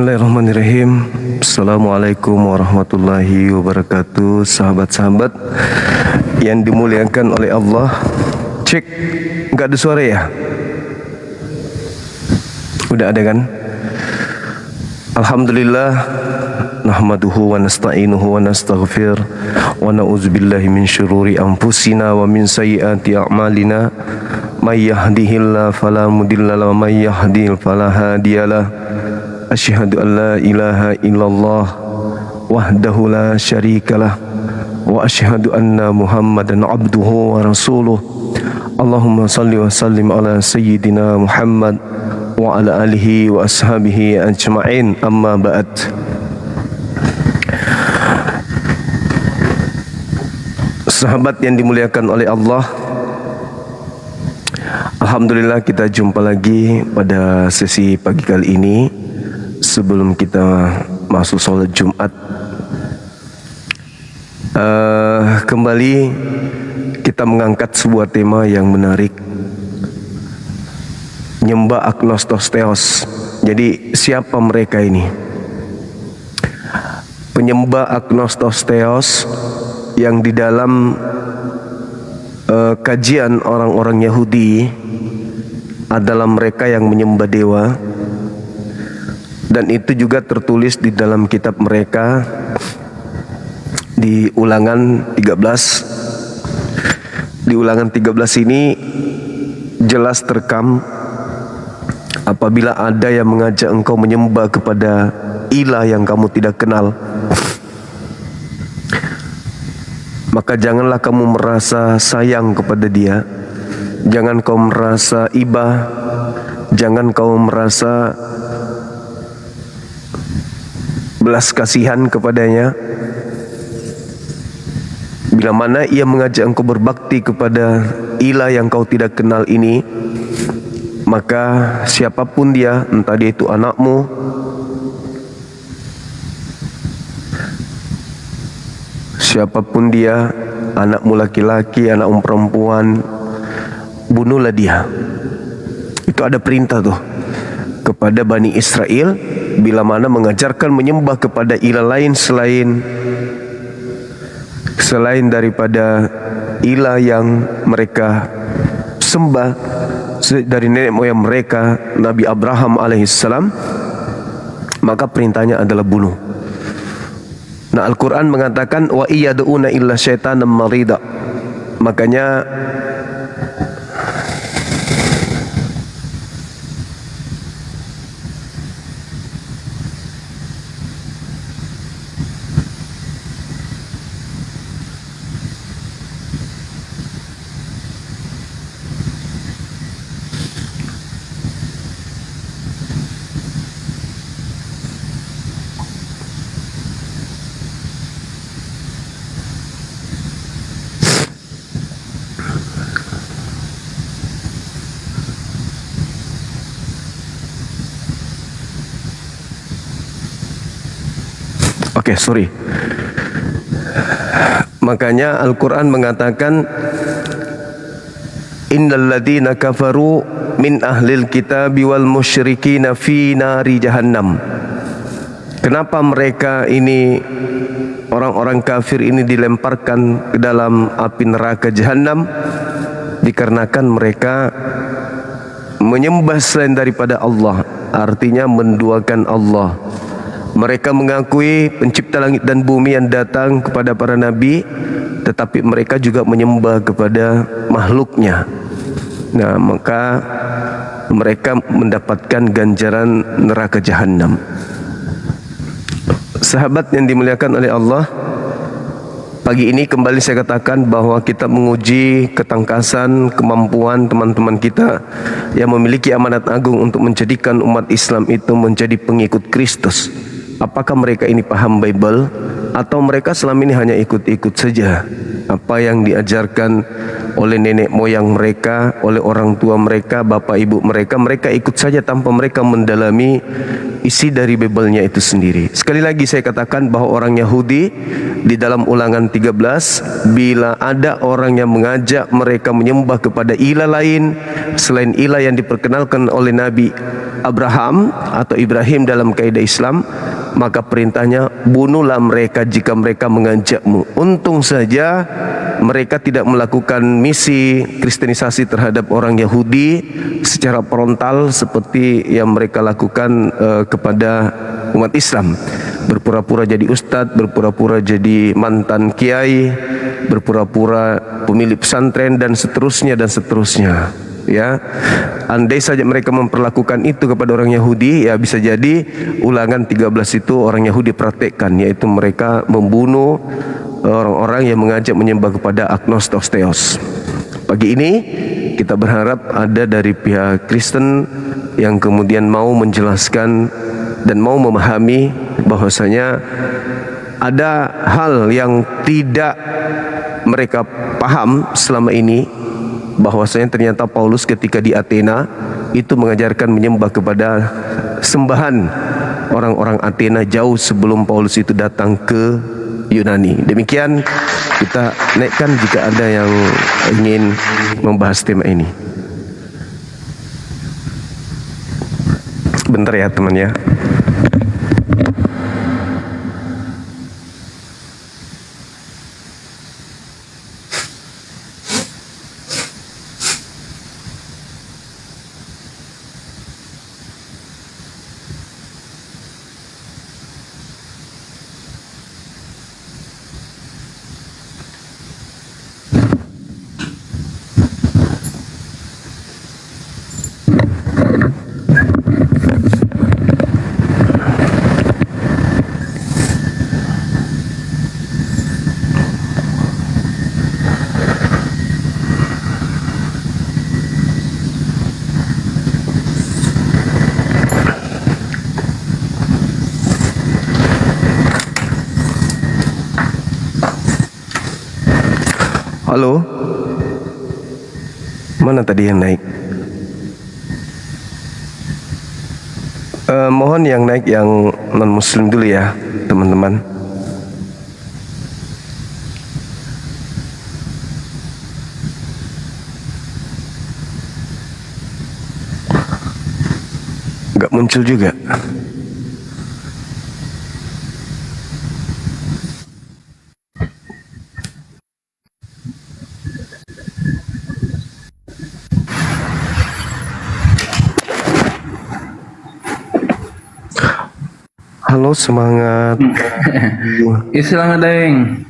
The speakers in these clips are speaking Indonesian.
Bismillahirrahmanirrahim. Assalamualaikum warahmatullahi wabarakatuh. Sahabat-sahabat yang dimuliakan oleh Allah. Cek, nggak ada suara ya? Udah ada kan? Alhamdulillah. Nahmaduhu wa nasta'inuhu wa nastaghfir wa na'udzubillahi min syururi anfusina wa min sayyiati a'malina. May yahdihillahu fala mudhillalah wa may yahdihil fala hadiyalah. Asyhadu an la ilaha illallah wahdahu la syarikalah wa asyhadu anna Muhammadan abduhu wa rasuluh. Allahumma salli wa sallim ala sayyidina Muhammad wa ala alihi wa ashabihi ajma'in, amma ba'd. Sahabat yang dimuliakan oleh Allah, alhamdulillah kita jumpa lagi pada sesi pagi kali ini. Sebelum kita masuk sholat Jumat, kembali kita mengangkat sebuah tema yang menarik, nyembah agnostosteos. Jadi siapa mereka ini? Penyembah agnostosteos yang di dalam kajian orang-orang Yahudi adalah mereka yang menyembah dewa. Dan itu juga tertulis di dalam kitab mereka di Ulangan 13. Di Ulangan 13 ini jelas terekam, apabila ada yang mengajak engkau menyembah kepada ilah yang kamu tidak kenal, maka janganlah kamu merasa sayang kepada dia, jangan kau merasa iba, jangan kau merasa belas kasihan kepadanya. Bila mana ia mengajak engkau berbakti kepada ilah yang kau tidak kenal ini, maka siapapun dia, entah dia itu anakmu, siapapun dia, anakmu laki-laki, anakmu perempuan, bunuhlah dia. Itu ada perintah tuh kepada Bani Israel, bila mana mengajarkan menyembah kepada ilah lain selain daripada ilah yang mereka sembah dari nenek moyang mereka, Nabi Abraham alaihissalam, maka perintahnya adalah bunuh. Nah, Al-Quran mengatakan wa iyad'una illa syaitanan marida. Makanya makanya Al-Quran mengatakan innal ladzina kafaru min ahlil kitabi wal musyrikina fi nari jahannam. Kenapa mereka ini, orang-orang kafir ini, dilemparkan ke dalam api neraka Jahannam? Dikarenakan mereka menyembah selain daripada Allah, artinya menduakan Allah. Mereka mengakui pencipta langit dan bumi yang datang kepada para nabi, tetapi mereka juga menyembah kepada makhluknya. Nah, maka mereka mendapatkan ganjaran neraka Jahannam. Sahabat yang dimuliakan oleh Allah, pagi ini kembali saya katakan bahwa kita menguji ketangkasan, kemampuan teman-teman kita yang memiliki amanat agung untuk menjadikan umat Islam itu menjadi pengikut Kristus. Apakah mereka ini paham Bible, atau mereka selama ini hanya ikut-ikut saja apa yang diajarkan oleh nenek moyang mereka, oleh orang tua mereka, bapak ibu mereka. Mereka ikut saja tanpa mereka mendalami isi dari Bible-nya itu sendiri. Sekali lagi saya katakan bahwa orang Yahudi di dalam Ulangan 13, bila ada orang yang mengajak mereka menyembah kepada ilah lain selain ilah yang diperkenalkan oleh Nabi Abraham atau Ibrahim dalam kaidah Islam, maka perintahnya bunuhlah mereka jika mereka mengajakmu. Untung saja mereka tidak melakukan misi kristenisasi terhadap orang Yahudi secara frontal seperti yang mereka lakukan kepada umat Islam. Berpura-pura jadi ustadz, berpura-pura jadi mantan kiai, berpura-pura pemilik pesantren dan seterusnya dan seterusnya. Ya, andai saja mereka memperlakukan itu kepada orang Yahudi, ya bisa jadi Ulangan 13 itu orang Yahudi praktekkan, yaitu mereka membunuh orang-orang yang mengajak menyembah kepada agnostos theos. Pagi ini kita berharap ada dari pihak Kristen yang kemudian mau menjelaskan dan mau memahami bahwasanya ada hal yang tidak mereka paham selama ini, bahwasanya ternyata Paulus ketika di Athena itu mengajarkan menyembah kepada sembahan orang-orang Athena jauh sebelum Paulus itu datang ke Yunani. Demikian kita naikkan jika ada yang ingin membahas tema ini. Bentar ya teman ya. Halo, mana tadi yang naik? Mohon yang naik yang non-muslim dulu ya, teman-teman. Gak muncul juga. Halo, semangat. Islam daeng.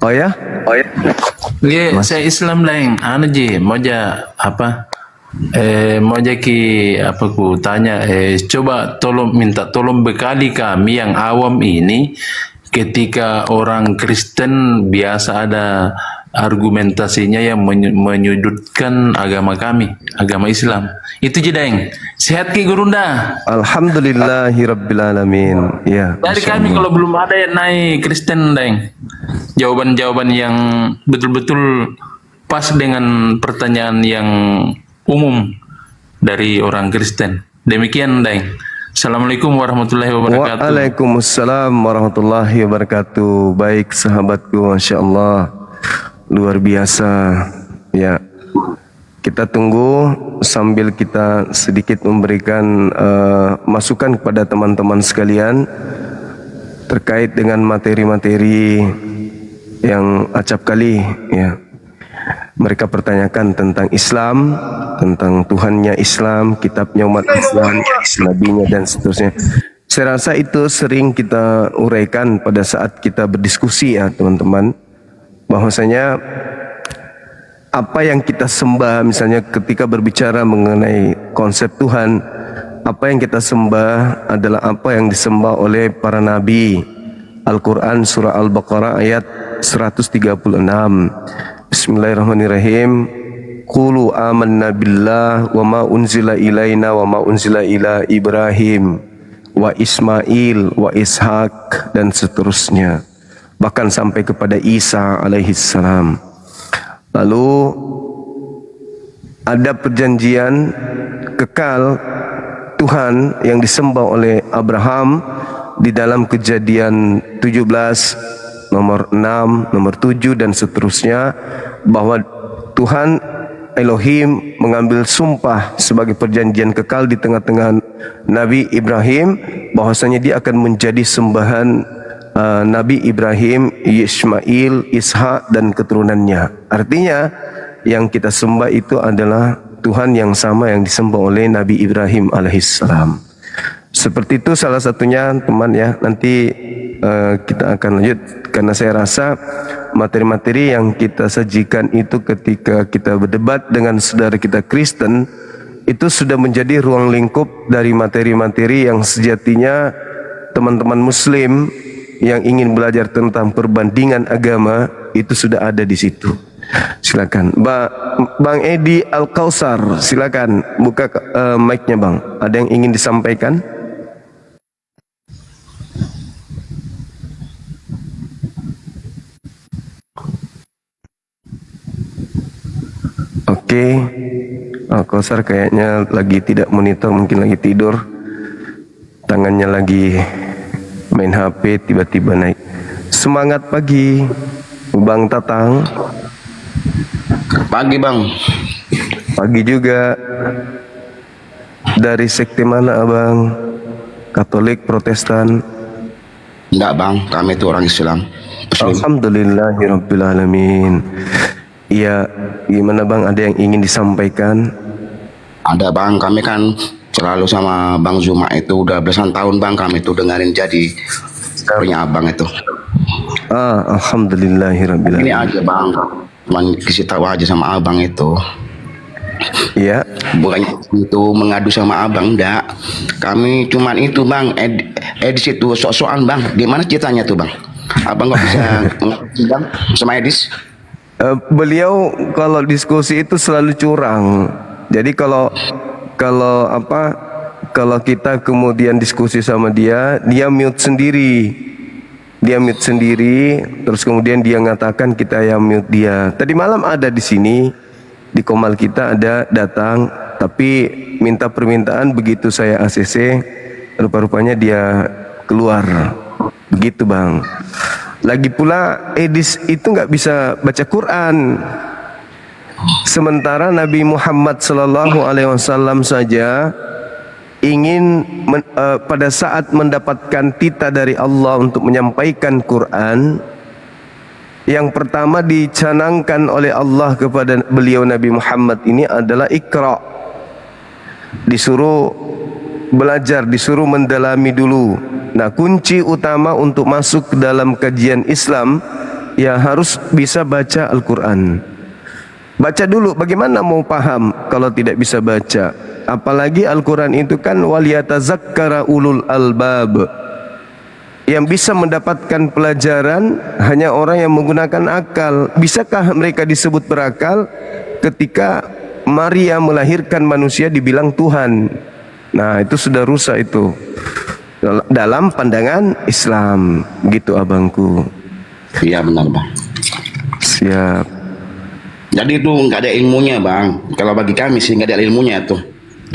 Oh ya? Oh ya. Ye, saya Islam daeng. Anu je, moja apa? Moja ki apa ku tanya, coba minta tolong bekali kami yang awam ini ketika orang Kristen biasa ada argumentasinya yang menyudutkan agama kami, agama Islam. Itu je daeng. Sehat ki Gurunda. Alhamdulillahirabbil alamin. Ya. Dari kami kalau belum ada yang naik Kristen daeng. Jawaban-jawaban yang betul-betul pas dengan pertanyaan yang umum dari orang Kristen. Demikian daeng. Assalamualaikum warahmatullahi wabarakatuh. Waalaikumsalam warahmatullahi wabarakatuh. Baik sahabatku, Masya Allah, luar biasa. Ya, kita tunggu sambil kita sedikit memberikan masukan kepada teman-teman sekalian terkait dengan materi-materi yang acap kali ya mereka pertanyakan tentang Islam, tentang Tuhannya Islam, kitabnya umat Islam, nabinya dan seterusnya. Saya rasa itu sering kita uraikan pada saat kita berdiskusi ya teman-teman, bahwasanya apa yang kita sembah, misalnya ketika berbicara mengenai konsep Tuhan, apa yang kita sembah adalah apa yang disembah oleh para nabi. Al-Quran surah Al-Baqarah ayat 136. Bismillahirrahmanirrahim. Qulu amanna billah wa ma unzila ilaina wa ma unzila ila Ibrahim wa Ismail wa Ishak dan seterusnya. Bahkan sampai kepada Isa alaihissalam. Lalu ada perjanjian kekal Tuhan yang disembah oleh Abraham di dalam Kejadian 17 nomor 6, nomor 7 dan seterusnya, bahwa Tuhan Elohim mengambil sumpah sebagai perjanjian kekal di tengah-tengah Nabi Ibrahim, bahwasanya dia akan menjadi sembahan Nabi Ibrahim, Ismail, Ishak dan keturunannya. Artinya yang kita sembah itu adalah Tuhan yang sama yang disembah oleh Nabi Ibrahim alaihissalam. Seperti itu salah satunya teman ya. Nanti kita akan lanjut, karena saya rasa materi-materi yang kita sajikan itu ketika kita berdebat dengan saudara kita Kristen itu sudah menjadi ruang lingkup dari materi-materi yang sejatinya teman-teman Muslim yang ingin belajar tentang perbandingan agama itu sudah ada di situ. Silakan, Bang Edi Al-Kausar, silakan buka mic-nya Bang. Ada yang ingin disampaikan? Oke, Al-Kausar kayaknya lagi tidak monitor, mungkin lagi tidur. Tangannya lagi main HP, tiba-tiba naik. Semangat pagi, Bang Tatang. Pagi bang. Pagi juga. Dari sekte mana abang? Katolik, Protestan? Enggak bang, kami itu orang Islam. Muslim. Alhamdulillahirrabbilalamin. Iya, gimana bang? Ada yang ingin disampaikan? Ada bang, kami kan selalu sama Bang Zuma itu udah belasan tahun bang, kami itu dengerin jadi punya abang itu. Alhamdulillahirrabbilalamin. Ini aja bang, cuman kasih tahu aja sama abang itu. Iya. Bukannya itu mengadu sama abang, enggak. Kami cuman itu bang, Edis itu sok-sokan bang. Gimana ceritanya tuh bang? Abang nggak bisa mengerti bang sama Edis? Beliau kalau diskusi itu selalu curang. Jadi kalau kita kemudian diskusi sama dia mute sendiri. Dia mute sendiri, terus kemudian dia ngatakan kita yang mute dia. Tadi malam ada di sini, di Komal kita ada datang, tapi minta permintaan, begitu saya ACC, rupa-rupanya dia keluar. Begitu bang. Lagi pula Edis itu nggak bisa baca Quran. Sementara Nabi Muhammad SAW saja ingin pada saat mendapatkan titah dari Allah untuk menyampaikan Quran, yang pertama dicanangkan oleh Allah kepada beliau Nabi Muhammad ini adalah Iqra. Disuruh belajar, disuruh mendalami dulu. Nah, kunci utama untuk masuk ke dalam kajian Islam ya harus bisa baca Al-Quran. Baca dulu, bagaimana mau paham kalau tidak bisa baca? Apalagi Al-Quran itu kan waliyatazakkara ulul albab. Yang bisa mendapatkan pelajaran hanya orang yang menggunakan akal. Bisakah mereka disebut berakal ketika Maria melahirkan manusia dibilang Tuhan? Nah, itu sudah rusak itu dalam pandangan Islam, gitu abangku. Iya benar bang. Siap. Jadi itu nggak ada ilmunya bang. Kalau bagi kami sih nggak ada ilmunya tuh.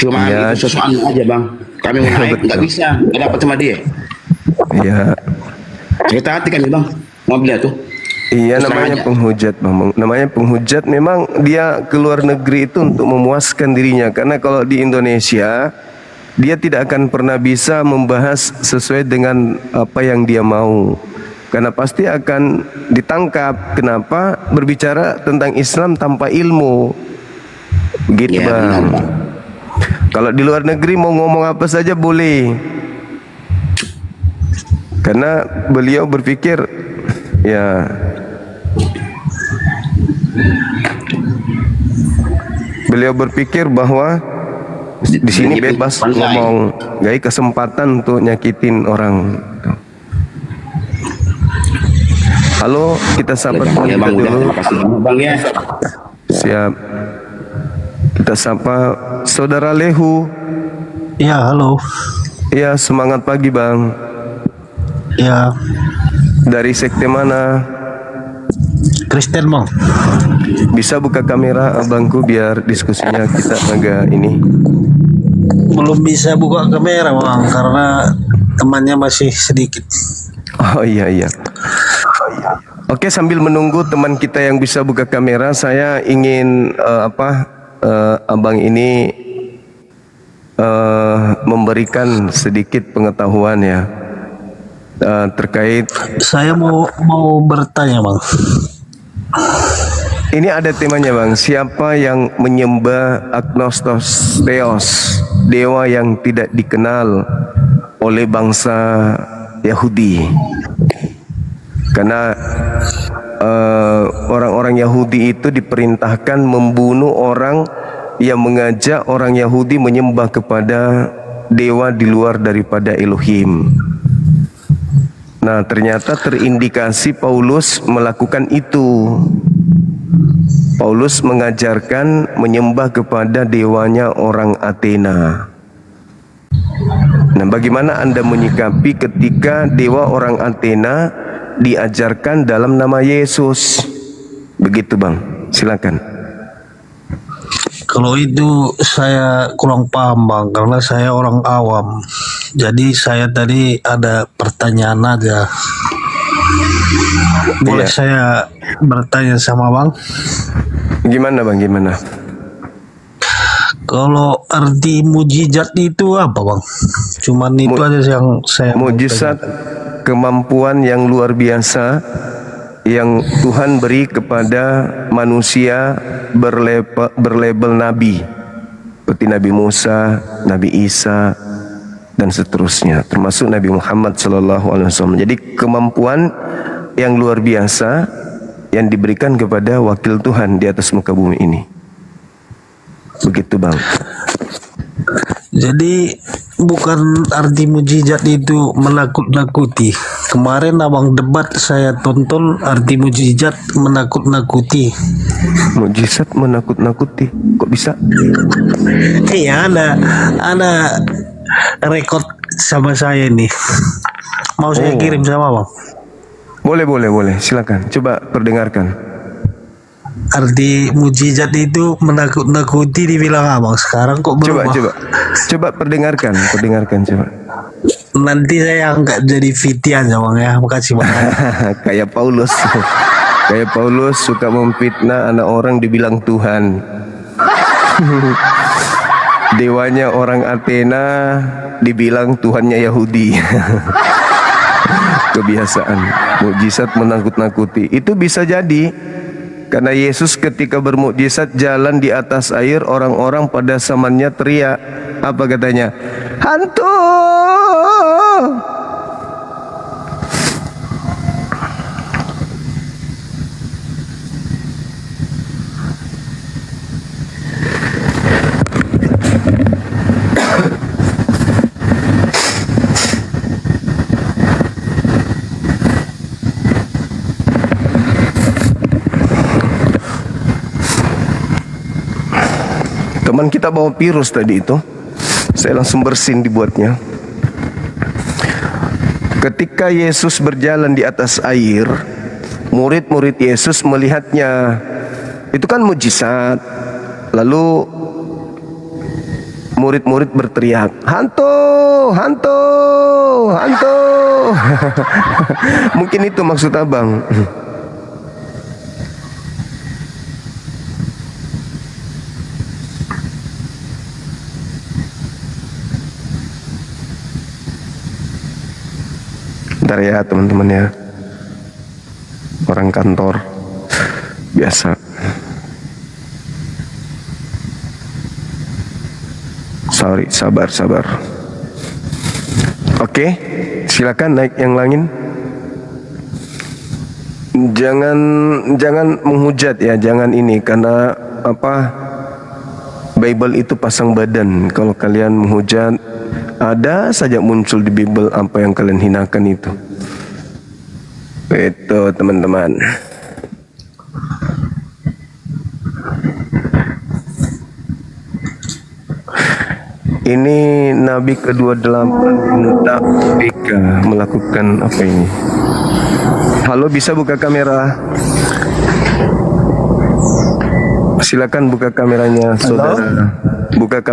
Cuma Ya, itu sesuatu aja bang. Kami mau naik nggak bisa, nggak dapat sama dia. Iya. Cerita hati kan bang, mobilnya tuh. Iya, Terus namanya aja. penghujat bang. Namanya penghujat, memang dia keluar negeri itu untuk memuaskan dirinya. Karena kalau di Indonesia dia tidak akan pernah bisa membahas sesuai dengan apa yang dia mau, karena pasti akan ditangkap. Kenapa? Berbicara tentang Islam tanpa ilmu, begitu Ya, bang. benar, Bang. Kalau di luar negeri mau ngomong apa saja boleh, karena beliau berpikir ya bahwa di sini bebas ngomong, gak kesempatan untuk nyakitin orang. Halo, kita sapa teman Ya kita bang, udah dulu. terima kasih banyak bang ya. Siap. Kita sapa Saudara Lehu. Ya, halo. Ya, semangat pagi bang. Ya, Dari sekte mana? Kristen bang. Bisa buka kamera abangku biar diskusinya kita agak ini. belum bisa buka kamera bang karena temannya masih sedikit. Oh iya iya. Oke, sambil menunggu teman kita yang bisa buka kamera, saya ingin abang ini memberikan sedikit pengetahuan ya terkait. Saya mau bertanya bang. Ini ada temanya bang, siapa yang menyembah agnostos theos, dewa yang tidak dikenal oleh bangsa Yahudi. Karena orang-orang Yahudi itu diperintahkan membunuh orang yang mengajak orang Yahudi menyembah kepada dewa di luar daripada Elohim. Nah, ternyata terindikasi Paulus melakukan itu. Paulus mengajarkan menyembah kepada dewanya orang Athena. Nah, bagaimana Anda menyikapi ketika dewa orang Athena diajarkan dalam nama Yesus? Begitu bang, silakan. Kalau itu saya kurang paham bang karena saya orang awam. Jadi saya tadi ada pertanyaan aja. Boleh Iya. saya bertanya sama bang? Gimana bang, gimana? Kalau arti mujizat itu apa bang? Cuman itu aja yang saya mau Mujizat kemampuan yang luar biasa yang Tuhan beri kepada manusia berlabel nabi, seperti Nabi Musa, Nabi Isa, dan seterusnya, termasuk Nabi Muhammad SAW. Jadi kemampuan yang luar biasa yang diberikan kepada wakil Tuhan di atas muka bumi ini. Begitu bang. Jadi bukan arti mujizat itu menakut-nakuti. Kemarin abang debat saya tonton arti mujizat menakut-nakuti. Mujizat menakut-nakuti, kok bisa? Iya ada rekod sama saya nih. Mau saya kirim sama bang. Boleh, silakan. Coba perdengarkan. Arti mujizat itu menakut-nakuti dibilang abang. Sekarang kok berubah? Coba perdengarkan coba. Nanti saya angkat jadi fitian ya bang ya. Makasih bang. Kayak Paulus suka memfitnah anak orang dibilang Tuhan. Dewanya orang Athena dibilang Tuhannya Yahudi. Kebiasaan mukjizat menakut-nakuti itu bisa jadi karena Yesus ketika bermukjizat jalan di atas air, orang-orang pada zamannya teriak, apa katanya? Hantu! Teman kita bawa virus tadi itu, saya langsung bersin dibuatnya. Ketika Yesus berjalan di atas air, murid-murid Yesus melihatnya. Itu kan mujizat. Lalu murid-murid berteriak, hantu, hantu, hantu. Mungkin itu maksud abang. Bentar ya teman-teman ya, orang kantor biasa. Sorry, sabar. Oke, silakan naik yang lain. Jangan menghujat ya, jangan ini, karena Bible itu pasang badan. Kalau kalian menghujat, ada saja muncul di Bible apa yang kalian hinakan itu. Itu teman-teman. Ini Nabi ke-28 minta BK melakukan apa ini? Halo, bisa buka kamera? Silakan buka kameranya, saudara buka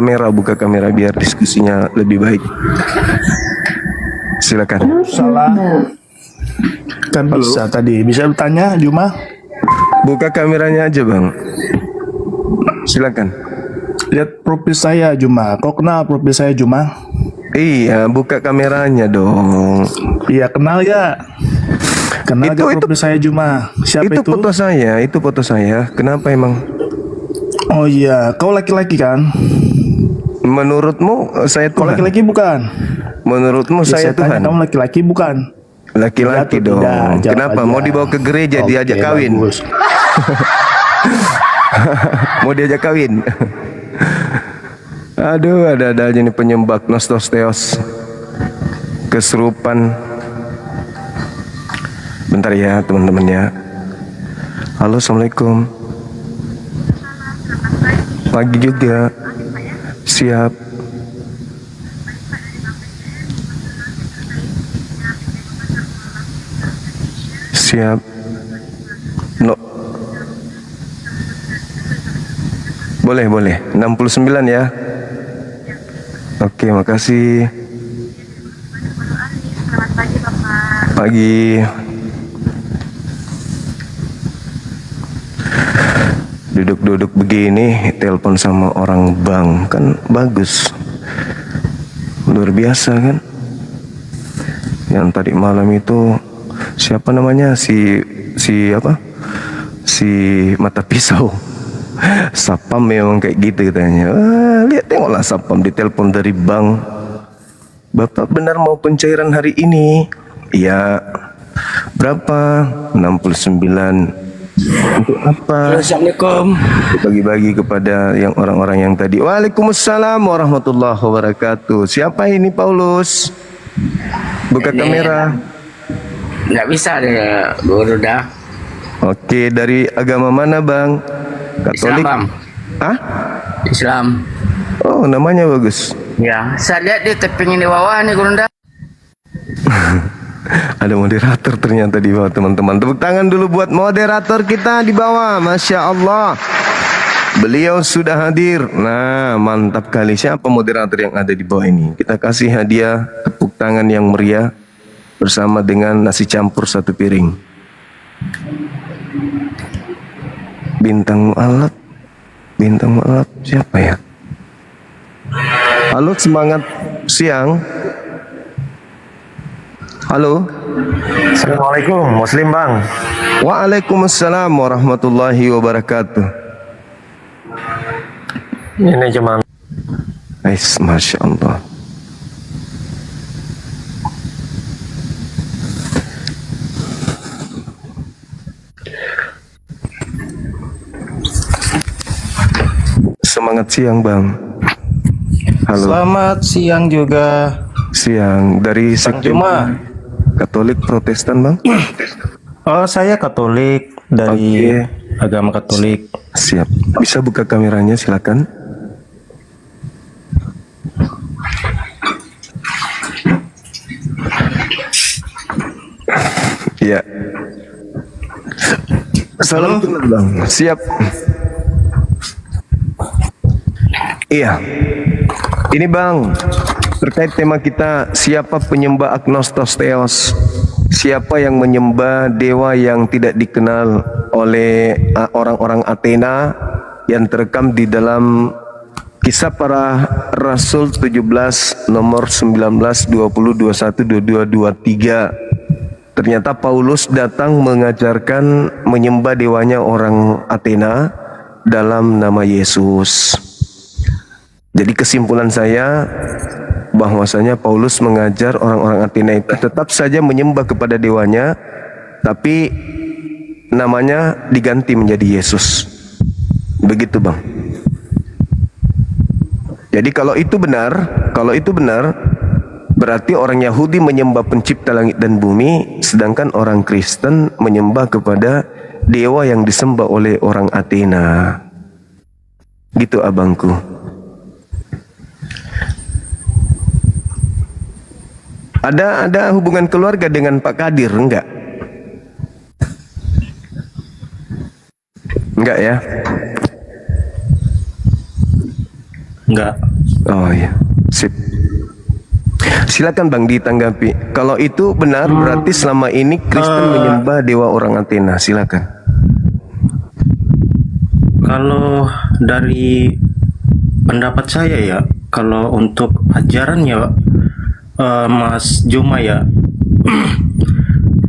kamera biar diskusinya lebih baik. Silakan. Salah. Kan bisa tadi. Bisa bertanya Juma? Buka kameranya aja bang. Silakan. Lihat profil saya Juma. Kau kenal profil saya Juma? Iya, buka kameranya dong. Iya kenal ya. Kenal Itu- gak profil saya Juma? Siapa itu? Itu foto saya. Kenapa emang? Oh iya, kau laki-laki kan? Menurutmu saya Kau Tuhan? laki-laki bukan? Menurutmu Ya, saya tanya Tuhan? kamu laki-laki bukan? Laki-laki Iya atau dong. tidak? Jawab Kenapa? aja. Mau dibawa ke gereja Oke, diajak kawin? bagus. Mau diajak kawin? Aduh, ada aja nih penyembah Gnostosteos. Kesurupan. Bentar ya teman-teman ya. Halo, assalamualaikum. Pagi juga. Siap. Siap. No. Boleh. 69 ya. Oke, makasih. Selamat pagi Bapak. Pagi. Duduk-duduk begini, telepon sama orang bank kan bagus. Luar biasa kan? Yang tadi malam itu siapa namanya? Si apa? Si mata pisau. Sapam memang kayak gitu katanya. Lihat tengoklah Sapam ditelepon dari bank. Bapak benar mau pencairan hari ini? Iya. Berapa? 69. Untuk apa? Assalamualaikum. Bagi-bagi kepada yang orang-orang yang tadi. Waalaikumsalam warahmatullahi wabarakatuh. Siapa ini Paulus? Buka kamera. Nggak bisa deh, guru dah. Oke, dari agama mana bang? Katolik? Hah? Islam. Oh, namanya bagus. Ya, saya lihat dia tepingin di bawah nih guru dah. Ada moderator ternyata di bawah teman-teman. Tepuk tangan dulu buat moderator kita di bawah. Masya Allah. Beliau sudah hadir. Nah, mantap kali. Siapa moderator yang ada di bawah ini? Kita kasih hadiah tepuk tangan yang meriah bersama dengan nasi campur 1 piring. Bintang mu'alaf. Bintang mu'alaf siapa ya? Halo, semangat siang. Halo. Assalamualaikum, Muslim Bang. Waalaikumsalam warahmatullahi wabarakatuh. Ini cuma Masya Allah. Semangat siang bang. Halo. Selamat siang juga. Siang dari sekte Juma. Katolik Protestan bang. Oh, saya Katolik dari Oke. agama Katolik. Siap. Bisa buka kameranya silakan. Iya. Salam kenal bang. Siap. Iya. Ini bang, terkait tema kita, siapa penyembah Agnostosteos? Siapa yang menyembah dewa yang tidak dikenal oleh orang-orang Athena yang terekam di dalam Kisah Para Rasul 17 nomor 19, 20, 21, 22, 23. Ternyata Paulus datang mengajarkan menyembah dewanya orang Athena dalam nama Yesus. Jadi kesimpulan saya bahwasanya Paulus mengajar orang-orang Athena itu tetap saja menyembah kepada dewanya, tapi namanya diganti menjadi Yesus. Begitu bang. Jadi kalau itu benar, berarti orang Yahudi menyembah pencipta langit dan bumi, sedangkan orang Kristen menyembah kepada dewa yang disembah oleh orang Athena. Gitu abangku. Ada hubungan keluarga dengan Pak Kadir enggak? Enggak ya? Enggak. Oh iya, sip. Silakan Bang ditanggapi. Kalau itu benar berarti selama ini Kristen menyembah dewa orang Athena. Silakan. Kalau dari pendapat saya ya, kalau untuk ajaran ya, Mas Juma ya,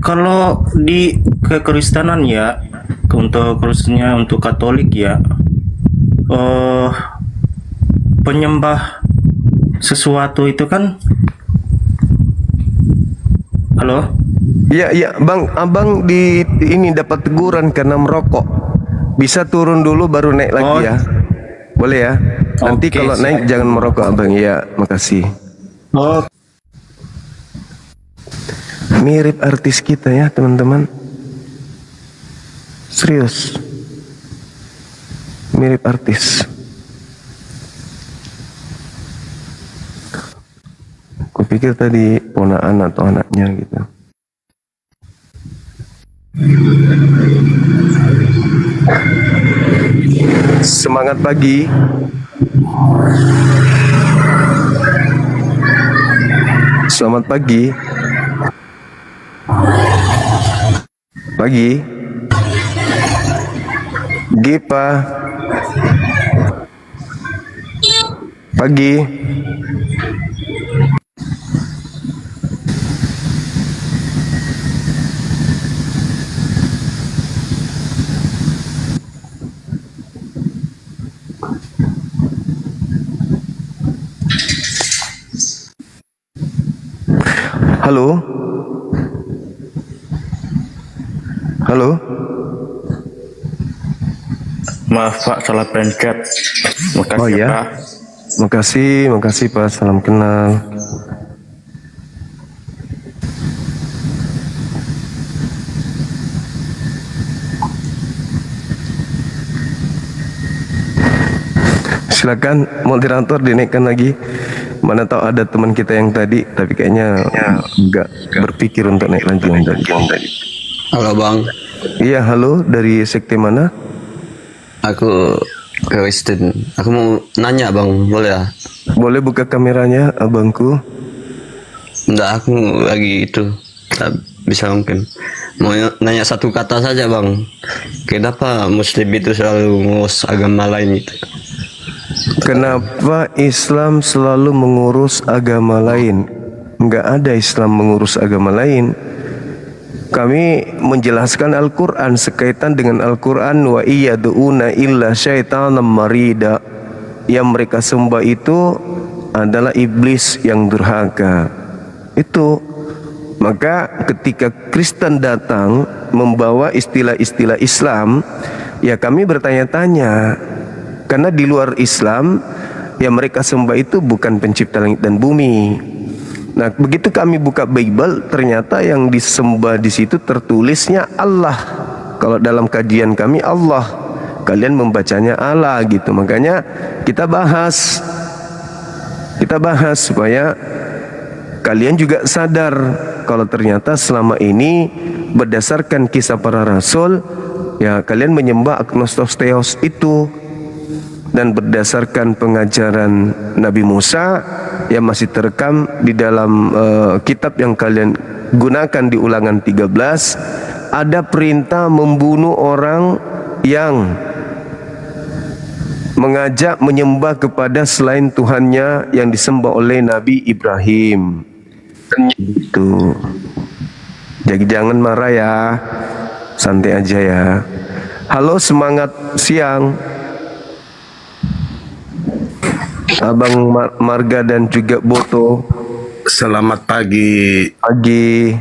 kalau di kekristenan ya, untuk khususnya untuk Katolik ya, penyembah sesuatu itu kan, halo? Iya, iya, Bang, Abang di ini dapat teguran karena merokok. Bisa turun dulu baru naik lagi ya. Boleh ya? Nanti Oke, kalau naik siap. jangan merokok, Abang. Ya, makasih. Oh, Mirip artis kita ya, teman-teman. Serius. Mirip artis. Kupikir tadi ponaan atau anaknya gitu. Semangat pagi. Selamat pagi. Pagi. Gipa. Pagi. Halo. Halo. Maaf Pak, salah pencet. Makasih Oh ya. Pak. Makasih Pak. Salam kenal. Silakan moderator dinaikkan lagi. Mana tahu ada teman kita yang tadi, tapi kayaknya enggak berpikir untuk naik lagi yang tadi. Halo Bang, Iya, halo, dari sekte mana? aku Kristen. Aku mau nanya Bang, boleh ya? Boleh buka kameranya, abangku? Enggak, aku lagi itu. Tak bisa mungkin. Mau nanya satu kata saja Bang. Kenapa Muslim itu selalu ngurus agama lain itu? Kenapa Islam selalu mengurus agama lain? Enggak ada Islam mengurus agama lain. Kami menjelaskan Al-Quran sekaitan dengan Al-Quran, wa iyyadu'una illa syaitanan marida. Yang mereka sembah itu adalah iblis yang durhaka. Itu. Maka ketika Kristen datang membawa istilah-istilah Islam, ya kami bertanya-tanya. Karena di luar Islam, yang mereka sembah itu bukan pencipta langit dan bumi. Nah, begitu kami buka Bible, ternyata yang disembah di situ tertulisnya Allah. Kalau dalam kajian kami Allah, kalian membacanya Allah gitu. Makanya kita bahas supaya kalian juga sadar kalau ternyata selama ini berdasarkan kisah para rasul, ya kalian menyembah agnostos theos itu. Dan berdasarkan pengajaran Nabi Musa yang masih terekam di dalam kitab yang kalian gunakan di Ulangan 13, ada perintah membunuh orang yang mengajak menyembah kepada selain Tuhannya yang disembah oleh Nabi Ibrahim. Itu. Jadi jangan marah ya, santai aja ya. Halo, semangat siang. Abang Marga dan juga Boto. Selamat pagi. Pagi.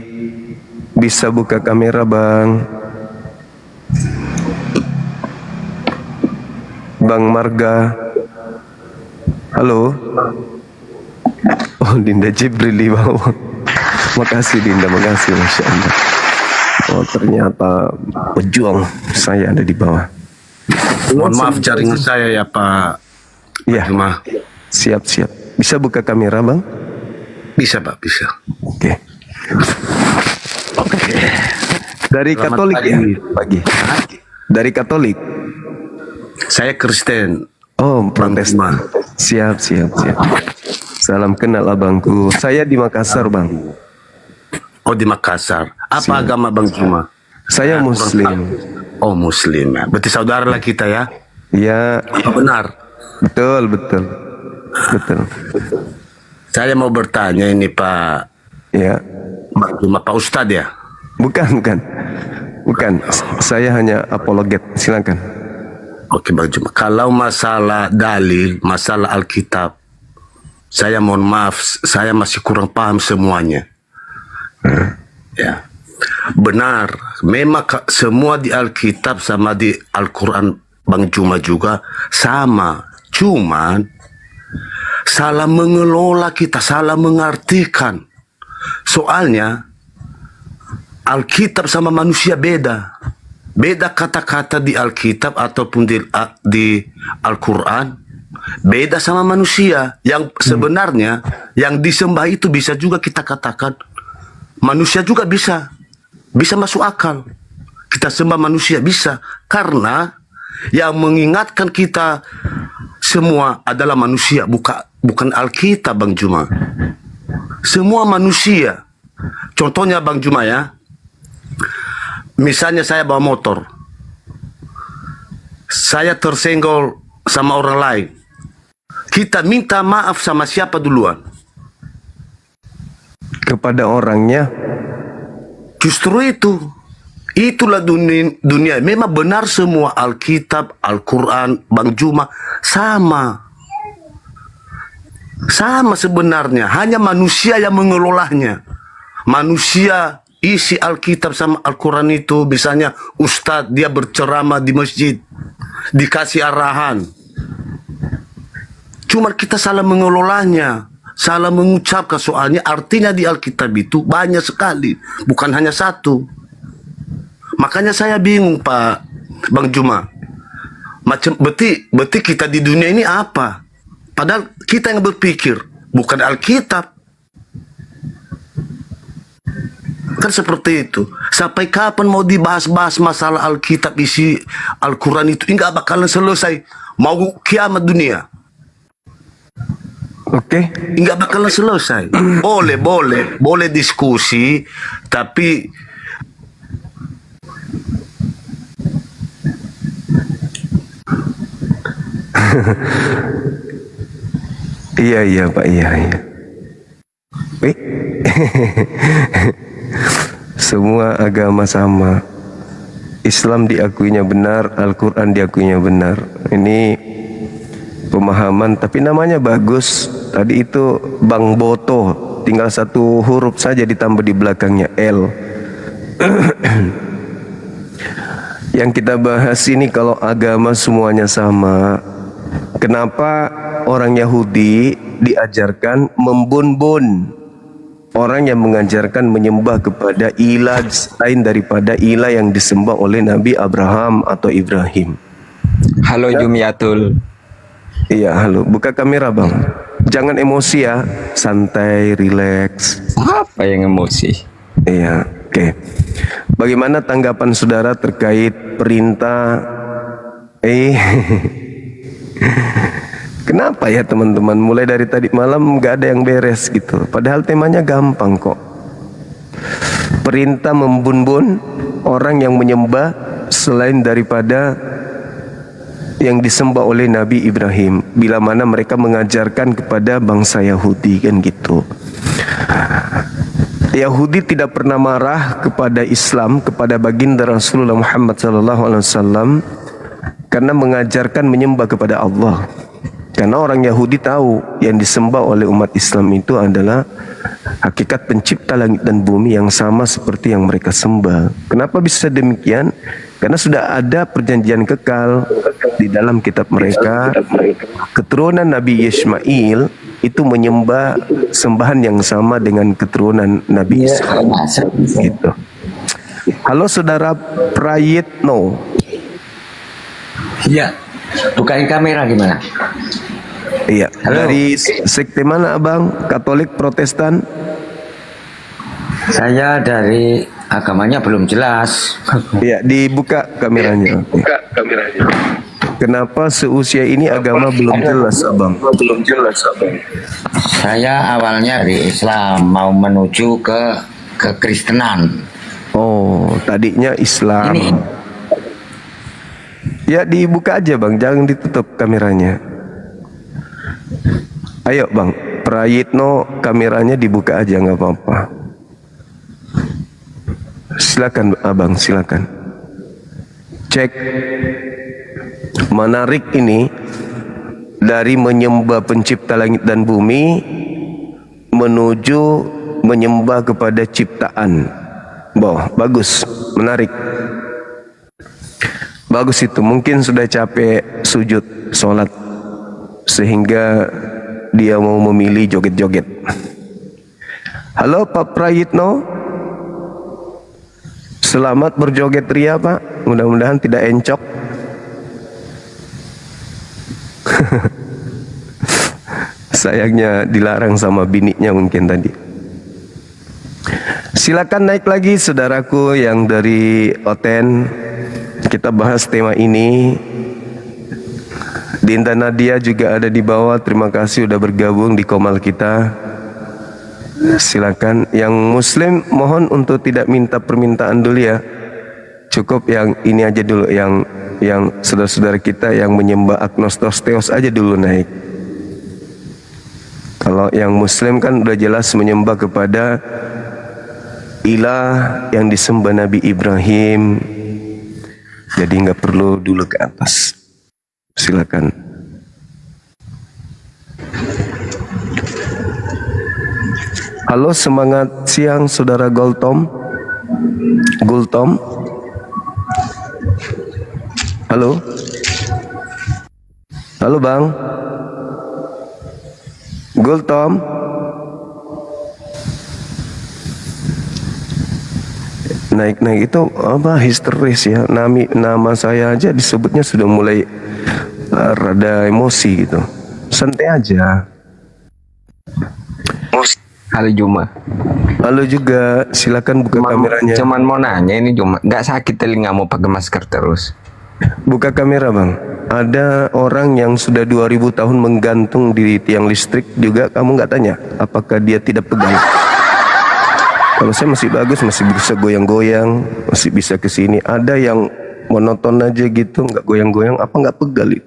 Bisa buka kamera Bang. Bang Marga. Halo. Oh, Dinda Jibril di bawah. Makasih Dinda, makasih, Masya Allah. Oh, ternyata pejuang saya ada di bawah. Mohon maaf jaringan saya ya Pak. Iya. Cuma Siap. Bisa buka kamera Bang? bisa Pak, bisa. Oke. Dari Selamat Katolik pagi. ya? Pagi. Dari Katolik. Saya Kristen. Oh, Protestan. Siap. Salam kenal abangku. Saya di Makassar, Bang. Oh, di Makassar. Apa agama Bang Juma? Saya Muslim. Oh, Muslim ya. Berarti saudara lah kita ya. Ya, Apa benar? betul. Saya mau bertanya ini Pak Ya, Bang Juma, Pak Ustadz ya. bukan. Saya hanya apologet. Silakan. Oke Bang Juma. Kalau masalah dalil, masalah Alkitab, saya mohon maaf, saya masih kurang paham semuanya. Ya. Benar, memang semua di Alkitab sama di Al-Quran Bang Juma juga sama. Cuman salah mengelola kita, salah mengartikan. Soalnya Alkitab sama manusia beda. Beda kata-kata di Alkitab ataupun di Al-Quran. Beda sama manusia. Yang sebenarnya yang disembah itu bisa juga kita katakan manusia juga bisa masuk akal. Kita sembah manusia bisa, karena yang mengingatkan kita semua adalah manusia, bukan Alkitab Bang Juma. Semua manusia. Contohnya Bang Juma ya, misalnya saya bawa motor, saya tersenggol sama orang lain, kita minta maaf sama siapa duluan? Kepada orangnya. Justru itulah dunia. Memang benar semua Alkitab, Al-Quran, Bang Juma sama sebenarnya. Hanya manusia yang mengelolanya. Manusia isi Alkitab sama Al-Quran itu, misalnya Ustadz dia berceramah di masjid, dikasih arahan. Cuma kita salah mengelolanya, salah mengucapkan, soalnya artinya di Alkitab itu banyak sekali, bukan hanya satu. Makanya saya bingung Pak Bang Juma. Berarti kita di dunia ini apa? Padahal kita yang berpikir, bukan Alkitab. Kan seperti itu. Sampai kapan mau dibahas-bahas masalah Alkitab isi Al-Quran itu? Enggak bakalan selesai. Mau kiamat dunia. Oke. Enggak bakalan selesai. Boleh diskusi, tapi Iya Pak, iya. Semua agama sama. Islam diakuinya benar, Al-Quran diakuinya benar. Ini pemahaman, tapi namanya bagus. Tadi itu Bang Boto, tinggal satu huruf saja ditambah di belakangnya L. Yang kita bahas ini kalau agama semuanya sama, kenapa orang Yahudi diajarkan membun-bun? Orang yang mengajarkan menyembah kepada ilah lain daripada ilah yang disembah oleh Nabi Abraham atau Ibrahim. Halo Jumiatul. Iya, halo. Buka kamera Bang. Jangan emosi ya, santai, rileks. Apa yang emosi? Iya, oke. Bagaimana tanggapan saudara terkait perintah Kenapa ya teman-teman, mulai dari tadi malam gak ada yang beres gitu. Padahal temanya gampang kok. Perintah membun-bun orang yang menyembah selain daripada yang disembah oleh Nabi Ibrahim, bila mana mereka mengajarkan kepada bangsa Yahudi kan gitu. Yahudi tidak pernah marah kepada Islam, kepada baginda Rasulullah Muhammad SAW, karena mengajarkan menyembah kepada Allah. Karena orang Yahudi tahu yang disembah oleh umat Islam itu adalah hakikat pencipta langit dan bumi yang sama seperti yang mereka sembah. Kenapa bisa demikian? Karena sudah ada perjanjian kekal di dalam kitab mereka. Keturunan Nabi Ismail itu menyembah sembahan yang sama dengan keturunan Nabi Ismail. Gitu. Halo saudara Prayitno. Iya. Bukain kamera gimana? Iya. Halo. Dari sekte mana Abang? Katolik, Protestan? Saya dari agamanya belum jelas. Iya, dibuka kameranya. Buka kameranya. Kenapa seusia ini agama belum jelas, Abang? Saya awalnya dari Islam mau menuju ke kekristenan. Oh, tadinya Islam. Ini Ya dibuka aja Bang, jangan ditutup kameranya. Ayo Bang, Prayitno kameranya dibuka aja nggak apa-apa. Silakan Abang, silakan. Cek. Menarik ini dari menyembah pencipta langit dan bumi menuju menyembah kepada ciptaan. Boh, bagus, menarik. Bagus itu, mungkin sudah capek sujud sholat sehingga dia mau memilih joget-joget. Halo Pak Prayitno, selamat berjoget ria Pak, mudah-mudahan tidak encok. Sayangnya dilarang sama bininya mungkin tadi. Silakan naik lagi saudaraku yang dari Oten. Kita bahas tema ini. Dinda Nadia juga ada di bawah. Terima kasih sudah bergabung di komal kita. Silakan. Yang Muslim mohon untuk tidak minta permintaan dulu ya. Cukup yang ini aja dulu, yang saudara-saudara kita yang menyembah agnostos theos aja dulu naik. Kalau yang Muslim kan udah jelas menyembah kepada ilah yang disembah Nabi Ibrahim. Jadi nggak perlu dulu ke atas. Silakan. Halo, semangat siang saudara Gultom. Halo. Halo Bang. Gultom. Naik-naik itu apa, histeris ya. Nama saya aja disebutnya sudah mulai rada emosi gitu. Santai aja. Halo Juma. Halo juga, silakan buka kameranya. Cuman mau nanya ini Juma, nggak sakit telinga mau pakai masker terus? Buka kamera Bang. Ada orang yang sudah 2000 tahun menggantung di tiang listrik juga, kamu nggak tanya apakah dia tidak pegal? Kalau saya masih bagus, masih bisa goyang-goyang, masih bisa ke sini. Ada yang monoton aja gitu, nggak goyang-goyang, apa nggak pegal itu?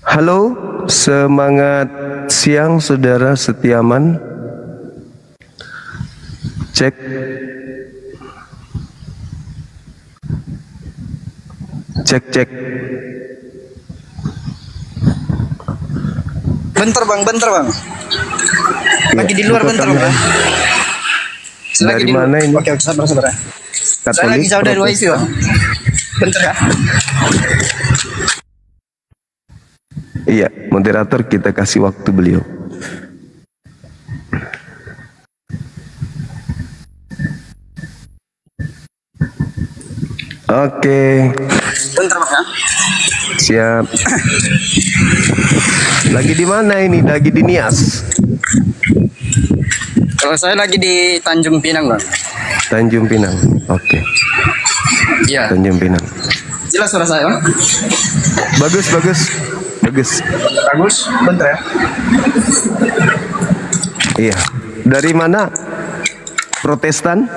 Halo, semangat siang saudara Setiaman. Cek. Cek. Bentar bang. Lagi di luar bentar bang. Dari mana ini? Oke, sabar. Saya lagi jauh dari WiFi bang. Bentar ya. Iya, moderator kita kasih waktu beliau. Oke. Bentar bang ya. Siap. Lagi di mana ini? Lagi di Nias. Kalau saya lagi di Tanjung Pinang bang. Tanjung Pinang. Oke. Iya. Tanjung Pinang. Jelas suara saya bang? Bagus. Bentar ya. Iya. Dari mana? Protestan?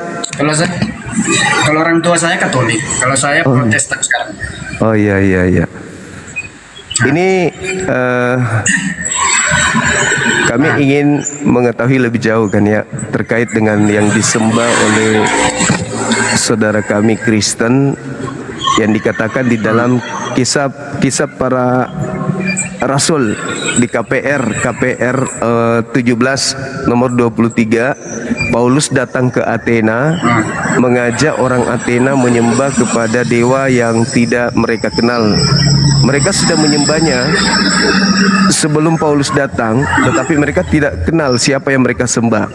Kalau orang tua saya Katolik. Kalau saya Protestan sekarang. Oh iya. Ini kami ingin mengetahui lebih jauh kan ya terkait dengan yang disembah oleh saudara kami Kristen yang dikatakan di dalam kisah para Rasul di KPR 17 nomor 23. Paulus datang ke Athena mengajak orang Athena menyembah kepada dewa yang tidak mereka kenal. Mereka sudah menyembahnya sebelum Paulus datang, tetapi mereka tidak kenal siapa yang mereka sembah.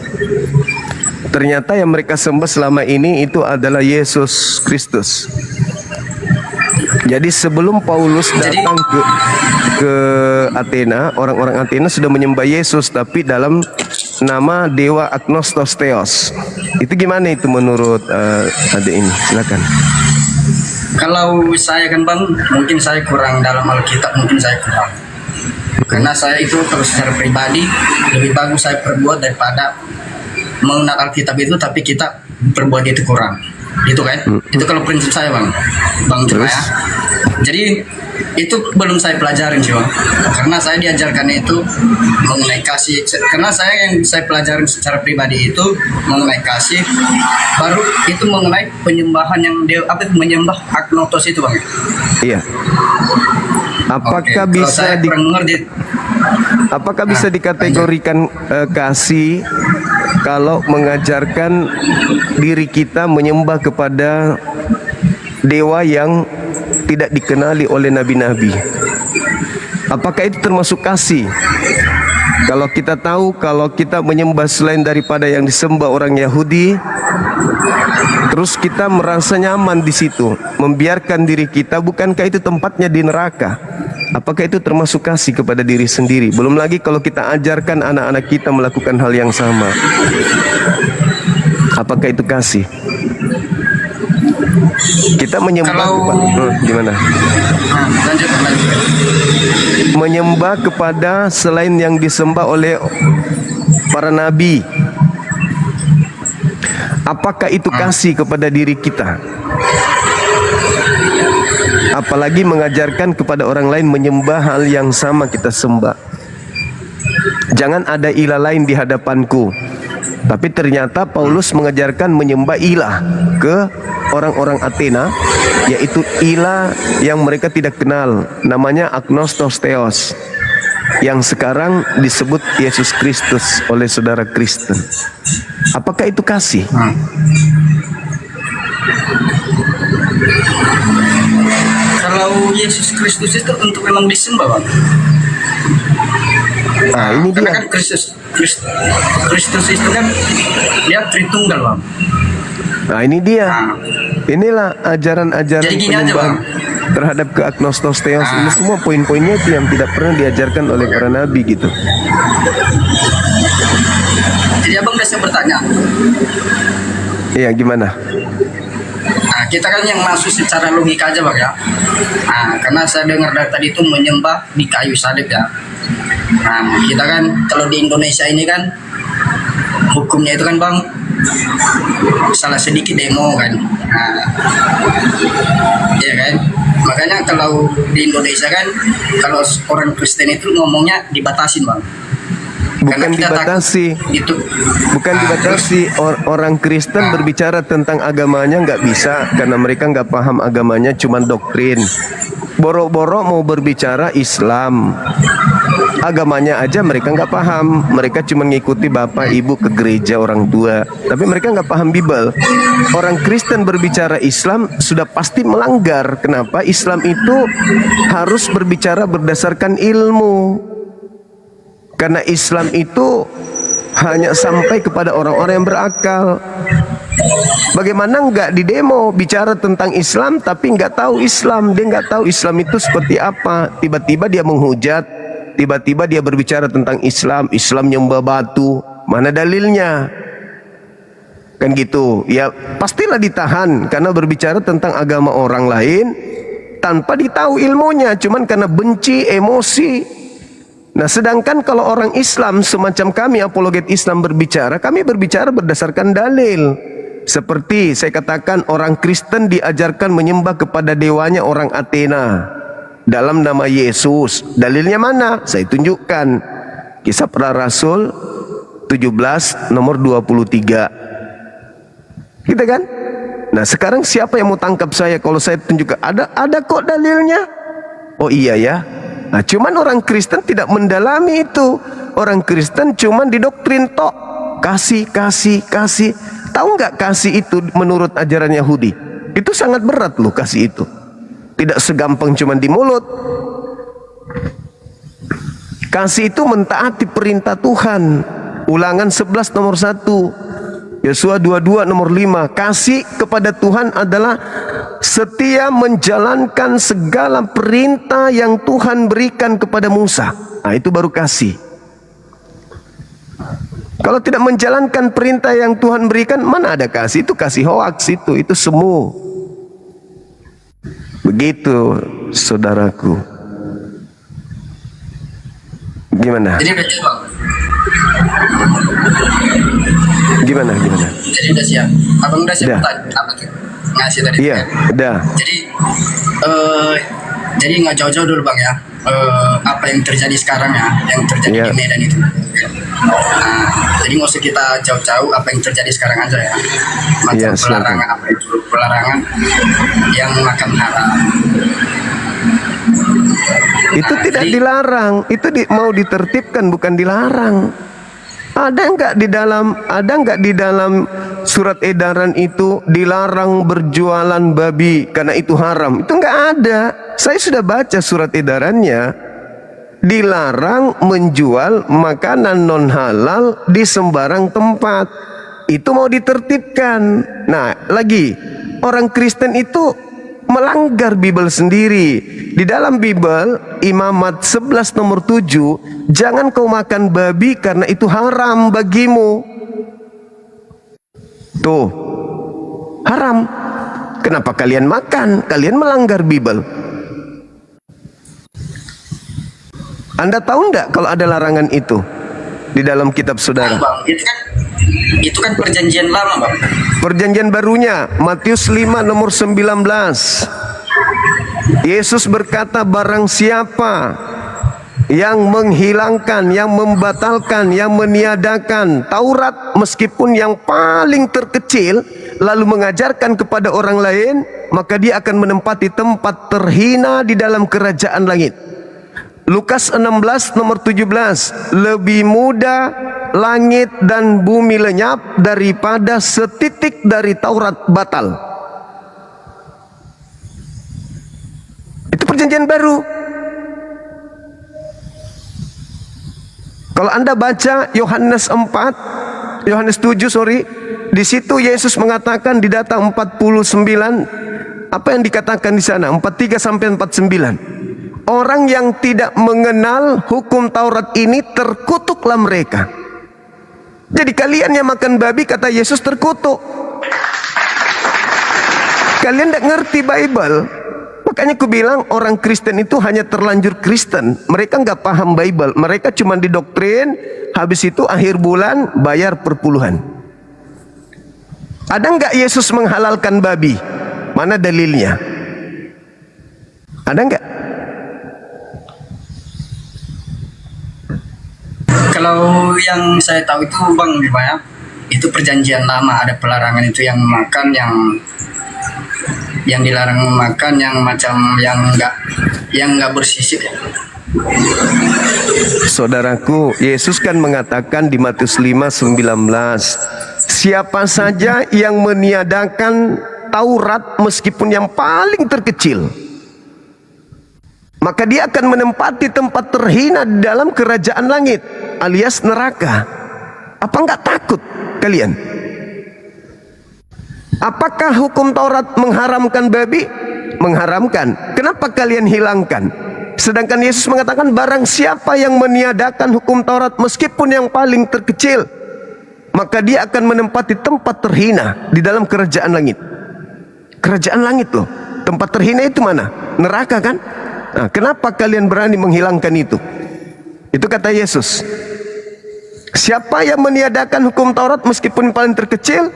Ternyata yang mereka sembah selama ini itu adalah Yesus Kristus. Jadi sebelum Paulus datang ke Athena, orang-orang Athena sudah menyembah Yesus tapi dalam nama dewa agnostos theos. Itu gimana itu menurut adik ini? Silakan. Kalau saya kan bang, mungkin saya kurang dalam Alkitab, mungkin saya kurang. Karena saya itu terus secara pribadi lebih bagus saya perbuat daripada mengenal Alkitab itu, tapi kita perbuat itu kurang. Itu kan? Itu kalau prinsip saya bang Cuma ya. Jadi itu belum saya pelajarin sih bang. Karena saya diajarkan itu mengenai kasih. Karena yang saya pelajarin secara pribadi itu mengenai kasih. Baru itu mengenai penyembahan yang menyembah agnotos itu bang. Iya. Apakah bisa dikategorikan kasih kalau mengajarkan diri kita menyembah kepada dewa yang tidak dikenali oleh nabi-nabi? Apakah itu termasuk kasih? Kalau kita tahu kalau kita menyembah selain daripada yang disembah orang Yahudi, terus kita merasa nyaman di situ, membiarkan diri kita, bukankah itu tempatnya di neraka? Apakah itu termasuk kasih kepada diri sendiri? Belum lagi kalau kita ajarkan anak-anak kita melakukan hal yang sama. Apakah itu kasih? Kita menyembah gimana? Lanjut. Menyembah kepada selain yang disembah oleh para nabi. Apakah itu kasih kepada diri kita? Apalagi mengajarkan kepada orang lain menyembah hal yang sama kita sembah. Jangan ada ilah lain di hadapanku. Tapi ternyata Paulus mengajarkan menyembah ilah ke orang-orang Athena, yaitu ilah yang mereka tidak kenal, namanya agnostos theos, yang sekarang disebut Yesus Kristus oleh saudara Kristen. Apakah itu kasih? Kalau Yesus Kristus itu untuk memang disembah bang. Nah, ini dia. Karena kan Kristus itu kan dia Tritunggal bang. Nah ini dia. Inilah ajaran-ajaran penyembahan terhadap ke agnostos theos. Ini semua poin-poinnya itu yang tidak pernah diajarkan oleh para nabi gitu. Jadi abang bisa bertanya. Iya gimana? Nah, kita kan yang masuk secara logika aja bang ya. Nah, karena saya dengar dari tadi itu menyembah di kayu salib ya. Nah, kita kan kalau di Indonesia ini kan hukumnya itu kan bang, salah sedikit demo kan. Nah, ya kan. Makanya kalau di Indonesia kan, kalau orang Kristen itu ngomongnya dibatasin bang. Bukan dibatasi, bukan dibatasi. Orang Kristen berbicara tentang agamanya nggak bisa, karena mereka nggak paham agamanya, cuma doktrin. Boro-boro mau berbicara Islam, agamanya aja mereka nggak paham. Mereka cuma ngikuti bapak ibu ke gereja orang tua, tapi mereka nggak paham Bible. Orang Kristen berbicara Islam sudah pasti melanggar. Kenapa? Islam itu harus berbicara berdasarkan ilmu. Karena Islam itu hanya sampai kepada orang-orang yang berakal. Bagaimana nggak di demo bicara tentang Islam tapi nggak tahu Islam? Dia nggak tahu Islam itu seperti apa. Tiba-tiba dia menghujat, tiba-tiba dia berbicara tentang Islam. Islam nyembah batu, mana dalilnya? Kan gitu. Ya pastilah ditahan karena berbicara tentang agama orang lain tanpa ditahu ilmunya, cuman karena benci, emosi. Nah sedangkan kalau orang Islam semacam kami apologet Islam berbicara, kami berbicara berdasarkan dalil. Seperti saya katakan, orang Kristen diajarkan menyembah kepada dewanya orang Athena dalam nama Yesus. Dalilnya mana? Saya tunjukkan. Kisah Para Rasul 17 nomor 23. Gitu kan? Nah sekarang siapa yang mau tangkap saya kalau saya tunjukkan? Ada kok dalilnya. Oh iya ya. Nah, cuman orang Kristen tidak mendalami itu. Orang Kristen cuman didoktrin tok. Kasih. Tahu nggak kasih itu menurut ajaran Yahudi? Itu sangat berat loh kasih itu. Tidak segampang cuman di mulut. Kasih itu mentaati perintah Tuhan. Ulangan 11 nomor 1. Yosua 22 nomor 5. Kasih kepada Tuhan adalah setia menjalankan segala perintah yang Tuhan berikan kepada Musa. Nah itu baru kasih. Kalau tidak menjalankan perintah yang Tuhan berikan, mana ada kasih? Itu kasih hoaks itu semu. Begitu saudaraku. Gimana? Jadi udah siap, Bang. Gimana? Jadi udah siap. Abang udah siap Udah. tadi apa tuh? Ngasih tadi. Iya, udah. Jadi nggak jauh-jauh dulu Bang ya. Apa yang terjadi sekarang ya, yang terjadi Iya. di Medan itu. Nah, jadi nggak usah kita jauh-jauh, apa yang terjadi sekarang aja ya. Macam Iya, silakan. pelarangan apa itu, pelarangan yang makan haram. Itu tidak dilarang, itu mau ditertibkan, bukan dilarang. Ada nggak di dalam surat edaran itu dilarang berjualan babi karena itu haram? Itu nggak ada. Saya sudah baca surat edarannya. Dilarang menjual makanan non halal di sembarang tempat. Itu mau ditertibkan. Nah, lagi orang Kristen itu melanggar Bible sendiri. Di dalam Bible Imamat 11 nomor 7, jangan kau makan babi karena itu haram bagimu. Tuh, haram. Kenapa kalian makan? Kalian melanggar Bible. Anda tahu enggak kalau ada larangan itu di dalam kitab saudara? Bang, itu kan perjanjian lama Bang. Perjanjian barunya Matius 5 nomor 19. Yesus berkata, barang siapa yang menghilangkan, yang membatalkan, yang meniadakan Taurat meskipun yang paling terkecil, lalu mengajarkan kepada orang lain, maka dia akan menempati tempat terhina di dalam kerajaan langit. Lukas 16 nomor 17, lebih mudah langit dan bumi lenyap daripada setitik dari Taurat batal. Itu perjanjian baru. Kalau Anda baca Yohanes 7, di situ Yesus mengatakan di data 49, apa yang dikatakan di sana? 43 sampai 49. Orang yang tidak mengenal hukum Taurat ini terkutuklah mereka. Jadi kalian yang makan babi, kata Yesus, terkutuk. Kalian tidak ngerti Bible. Makanya aku bilang orang Kristen itu hanya terlanjur Kristen. Mereka nggak paham Bible. Mereka cuma didoktrin. Habis itu akhir bulan bayar perpuluhan. Ada nggak Yesus menghalalkan babi? Mana dalilnya? Ada nggak? Kalau yang saya tahu itu Bang ya, itu perjanjian lama, ada pelarangan itu yang makan, yang dilarang makan, yang macam yang nggak bersisik. Saudaraku, Yesus kan mengatakan di Matius 5:19, siapa saja yang meniadakan Taurat meskipun yang paling terkecil, maka dia akan menempati tempat terhina di dalam kerajaan langit, alias neraka. Apa enggak takut kalian? Apakah hukum Taurat mengharamkan babi? Mengharamkan. Kenapa kalian hilangkan? Sedangkan Yesus mengatakan, barang siapa yang meniadakan hukum Taurat meskipun yang paling terkecil, maka dia akan menempati tempat terhina di dalam kerajaan langit. Kerajaan langit loh. Tempat terhina itu mana? Neraka kan? Nah, kenapa kalian berani menghilangkan itu? Itu kata Yesus. Siapa yang meniadakan hukum Taurat meskipun paling terkecil,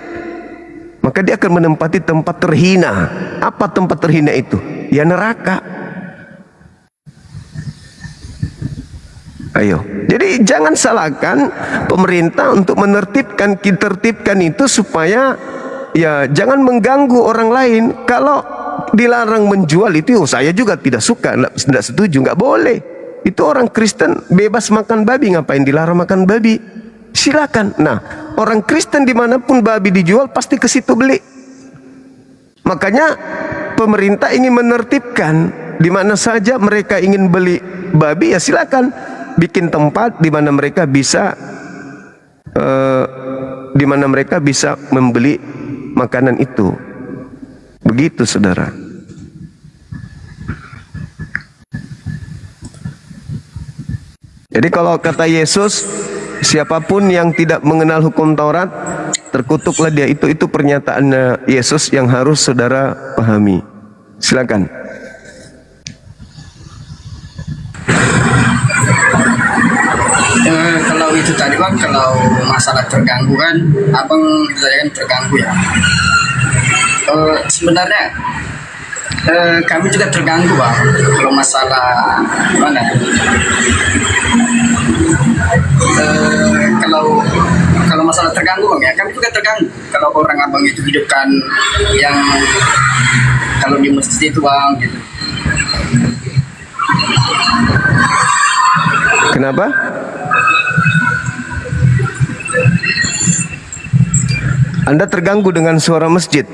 maka dia akan menempati tempat terhina. Apa tempat terhina itu? Ya neraka. Ayo. Jadi jangan salahkan pemerintah untuk tertibkan itu supaya ya jangan mengganggu orang lain. Kalau dilarang menjual itu, saya juga tidak suka, tidak setuju, nggak boleh. Itu orang Kristen bebas makan babi, ngapain dilarang makan babi? Silakan. Nah, orang Kristen dimanapun babi dijual pasti ke situ beli. Makanya pemerintah ingin menertibkan di mana saja mereka ingin beli babi, ya silakan bikin tempat di mana mereka bisa membeli makanan itu. Begitu saudara. Jadi kalau kata Yesus, siapapun yang tidak mengenal hukum Taurat, terkutuklah dia. Itu pernyataannya Yesus yang harus saudara pahami. Silakan. itu tadi bang, kalau masalah terganggu kan, abang saya kan terganggu ya. Sebenarnya kami juga terganggu bang, kalau masalah mana? Kalau masalah terganggu bang ya, kami juga terganggu. Kalau orang abang itu hidupkan yang kalau di masjid itu bang gitu. Kenapa? Anda terganggu dengan suara masjid.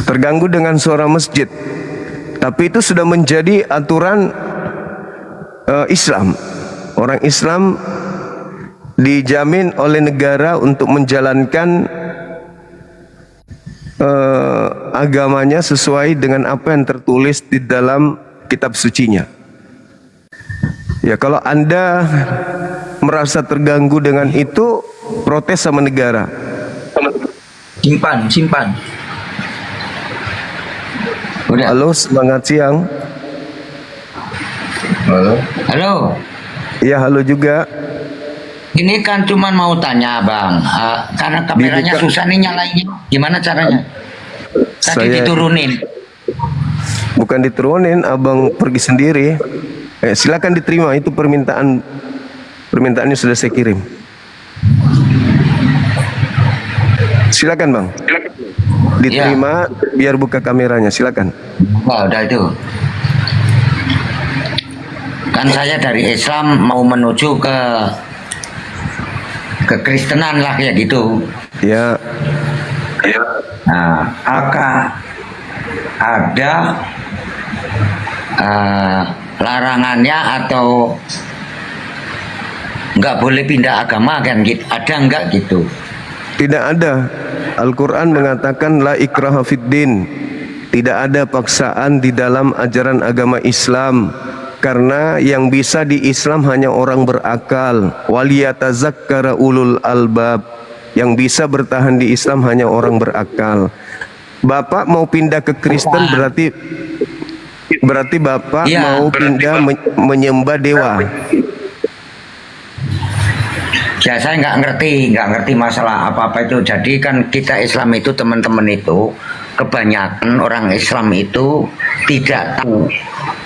Terganggu dengan suara masjid. Tapi itu sudah menjadi aturan Islam. Orang Islam dijamin oleh negara untuk menjalankan agamanya sesuai dengan apa yang tertulis di dalam kitab sucinya. Ya, kalau Anda merasa terganggu dengan itu, protes sama negara. Simpan. Udah. Halo, semangat siang. Halo. Ya, halo juga. Ini kan cuman mau tanya bang, karena kameranya Dibuka. susah nih nyalainnya. Gimana caranya? Tadi diturunin. Bukan diturunin, abang pergi sendiri. Silakan diterima, itu permintaannya sudah saya kirim. Silakan bang. Diterima, biar buka kameranya. Silakan. Wah, udah itu. Kan saya dari Islam mau menuju ke Kristenan lah ya gitu. Ya. Nah, apakah ada larangannya atau nggak boleh pindah agama kan gitu? Ada nggak gitu? Tidak ada. Al-Quran mengatakan la ikraha fid din. Tidak ada paksaan di dalam ajaran agama Islam. Karena yang bisa di Islam hanya orang berakal. Waliyatazakkara ulul albab. Yang bisa bertahan di Islam hanya orang berakal. Bapak mau pindah ke Kristen berarti Bapak mau pindah menyembah dewa. Ya saya nggak ngerti masalah apa-apa itu. Jadi kan kita Islam itu teman-teman itu kebanyakan orang Islam itu tidak tahu.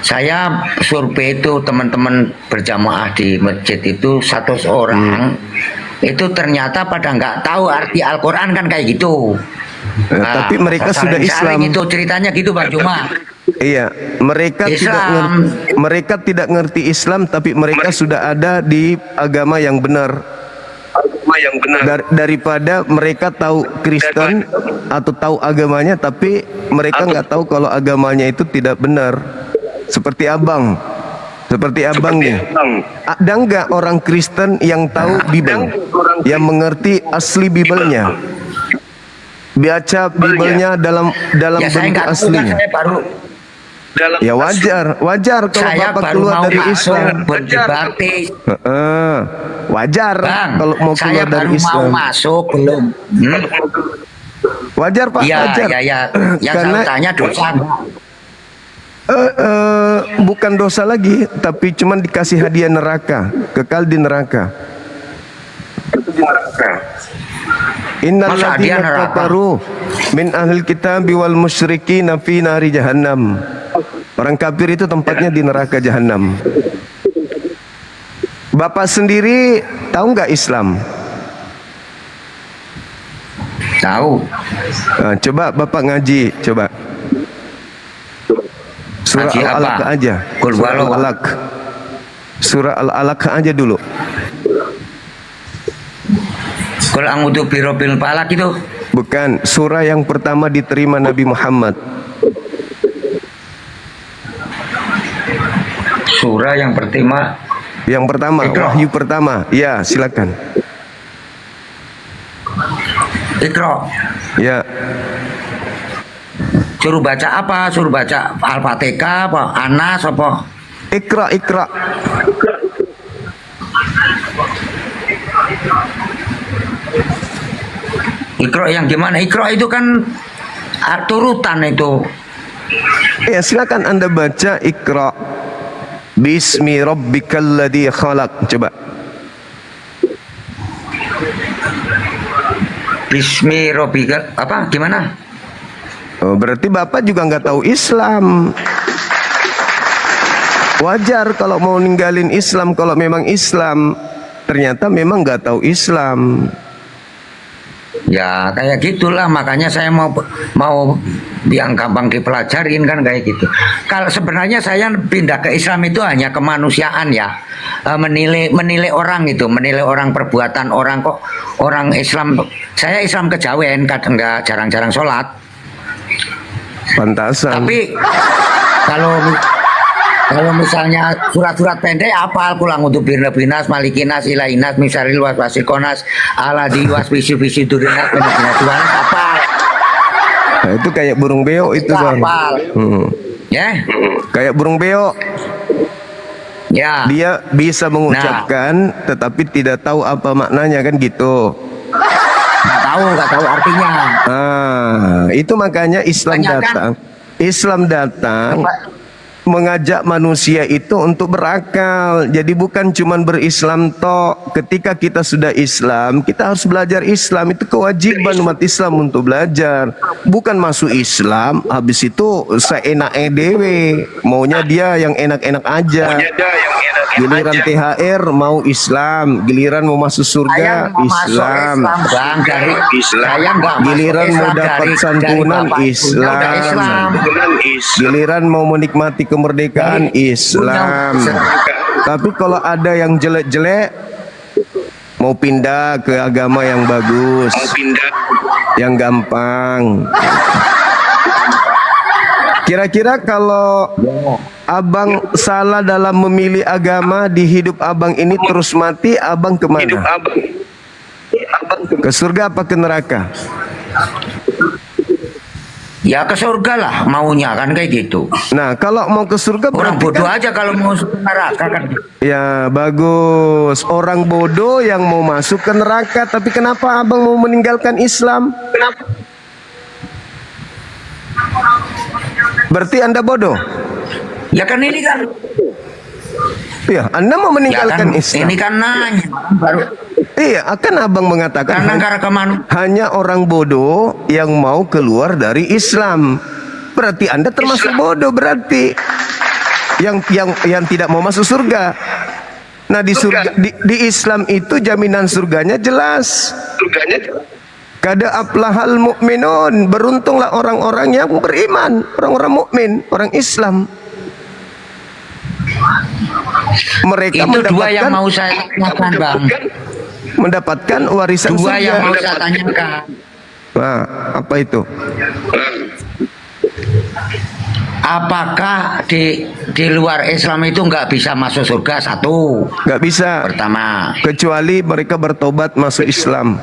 Saya survei itu teman-teman berjamaah di masjid itu 100 orang itu ternyata pada nggak tahu arti Al-Quran kan kayak gitu. Nah, tapi mereka sudah Islam. Itu ceritanya gitu Bang Cuma. Iya, mereka tidak ngerti Islam, tapi mereka sudah ada di agama yang benar. Daripada mereka tahu Kristen atau tahu agamanya, tapi mereka nggak tahu kalau agamanya itu tidak benar. Seperti abang nih. Ada nggak orang Kristen yang tahu Bible, yang mengerti asli Bible-nya? Baca Bible-nya dalam bentuk aslinya. Ya wajar kalau Bapak keluar dari Islam. Wajar kalau mau keluar dari Islam. Mau masuk belum? Wajar Pak, wajar. Yang karena saya tanya dosa. bukan dosa lagi, tapi cuman dikasih hadiah neraka, kekal di neraka. Innal ladzina kafaru min ahlil kitabi wal musyrikin fi nari jahannam. Orang kafir itu tempatnya di neraka jahanam. Bapak sendiri tahu nggak Islam? Tahu. Nah, coba Bapak ngaji, coba. Surah Al-Alaq aja. Surah Al-Alaq. Surah Al-Alaq aja dulu. Qul a'udzu birabbil falaq itu. Bukan, surah yang pertama diterima Nabi Muhammad. Surah yang pertama. Yang pertama, wahyu pertama. Ya, silakan. Iqra. Ya. Suruh baca apa? Suruh baca Al-Fatihah apa? Anas apa? Iqra. Iqra yang gimana? Iqra itu kan turutan itu. Ya, silakan Anda baca Iqra Bismi rabbikal ladzi khalaq. Coba. Bismi rabbika apa gimana? Oh, berarti Bapak juga nggak tahu Islam. Wajar kalau mau ninggalin Islam kalau memang Islam. Ternyata memang nggak tahu Islam. Ya kayak gitulah, makanya saya mau yang gampang dipelajarin kan kayak gitu. Kalau sebenarnya saya pindah ke Islam itu hanya kemanusiaan ya, menilai orang itu, menilai orang, perbuatan orang. Kok orang Islam, saya Islam kejawen, kadang nggak, jarang-jarang sholat. Pantasan. Tapi kalau misalnya surat-surat pendek apal pulang untuk birna-binas, malikinas, ilainas, misaril wasikonas, aladi wasbisi durinas, benar-benar tuanas apal. Nah, itu kayak burung beo itu Bang. Ya. Kayak burung beo. Ya. Dia bisa mengucapkan tetapi tidak tahu apa maknanya kan gitu. Nggak tahu artinya. Itu makanya Islam datang. Islam datang mengajak manusia itu untuk berakal. Jadi bukan cuman berislam tok. Ketika kita sudah Islam, kita harus belajar Islam. Itu kewajiban umat Islam untuk belajar. Bukan masuk Islam habis itu seenaknya dewe, maunya dia yang enak-enak aja. Giliran THR mau Islam, giliran mau masuk surga Islam. Giliran mau dapat santunan Islam. Giliran mau menikmati kemerdekaan Islam. Tapi kalau ada yang jelek-jelek mau pindah ke agama yang bagus, yang gampang. Kira-kira kalau abang salah dalam memilih agama di hidup abang ini terus mati, abang kemana? Ke surga apa ke neraka? Ya ke surga lah maunya kan kayak gitu. Nah kalau mau ke surga orang bodoh aja kalau mau ke neraka kan. Ya bagus, orang bodoh yang mau masuk ke neraka. Tapi kenapa abang mau meninggalkan Islam? Kenapa? Berarti Anda bodoh? Ya kan ini kan. Iya, Anda mau meninggalkan ya kan, Islam. Ini kan nanya baru. Iya, akan abang mengatakan hanya orang bodoh yang mau keluar dari Islam. Berarti Anda termasuk bodoh berarti. Yang tidak mau masuk surga. Nah di surga di Islam itu jaminan surganya jelas. Kada aflahal mu'minun, beruntunglah orang-orang yang beriman, orang-orang mukmin, orang Islam. Mereka itu dua yang mau saya tanyakan, Bang. Mendapatkan warisan dua surga. Yang mau saya tanyakan. Nah, apa itu? Apakah di luar Islam itu nggak bisa masuk surga? Satu. Nggak bisa. Pertama. Kecuali mereka bertobat masuk Islam.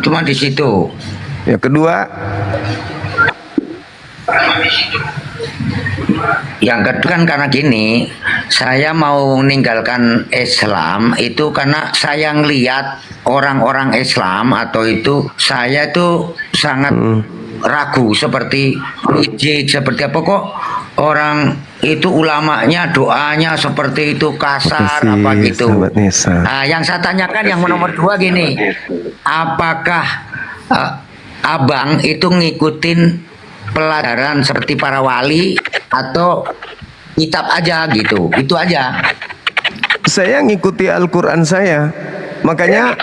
Cuma di situ. Yang kedua. Yang kedua kan karena gini, saya mau meninggalkan Islam itu karena saya ngelihat orang-orang Islam atau itu saya itu sangat ragu seperti seperti apa kok orang itu ulamanya doanya seperti itu kasar apa gitu. Nah, yang saya tanyakan yang nomor dua gini, apakah abang itu ngikutin pelajaran seperti para wali atau kitab aja gitu? Itu aja. Saya ngikuti Al-Quran saya. Makanya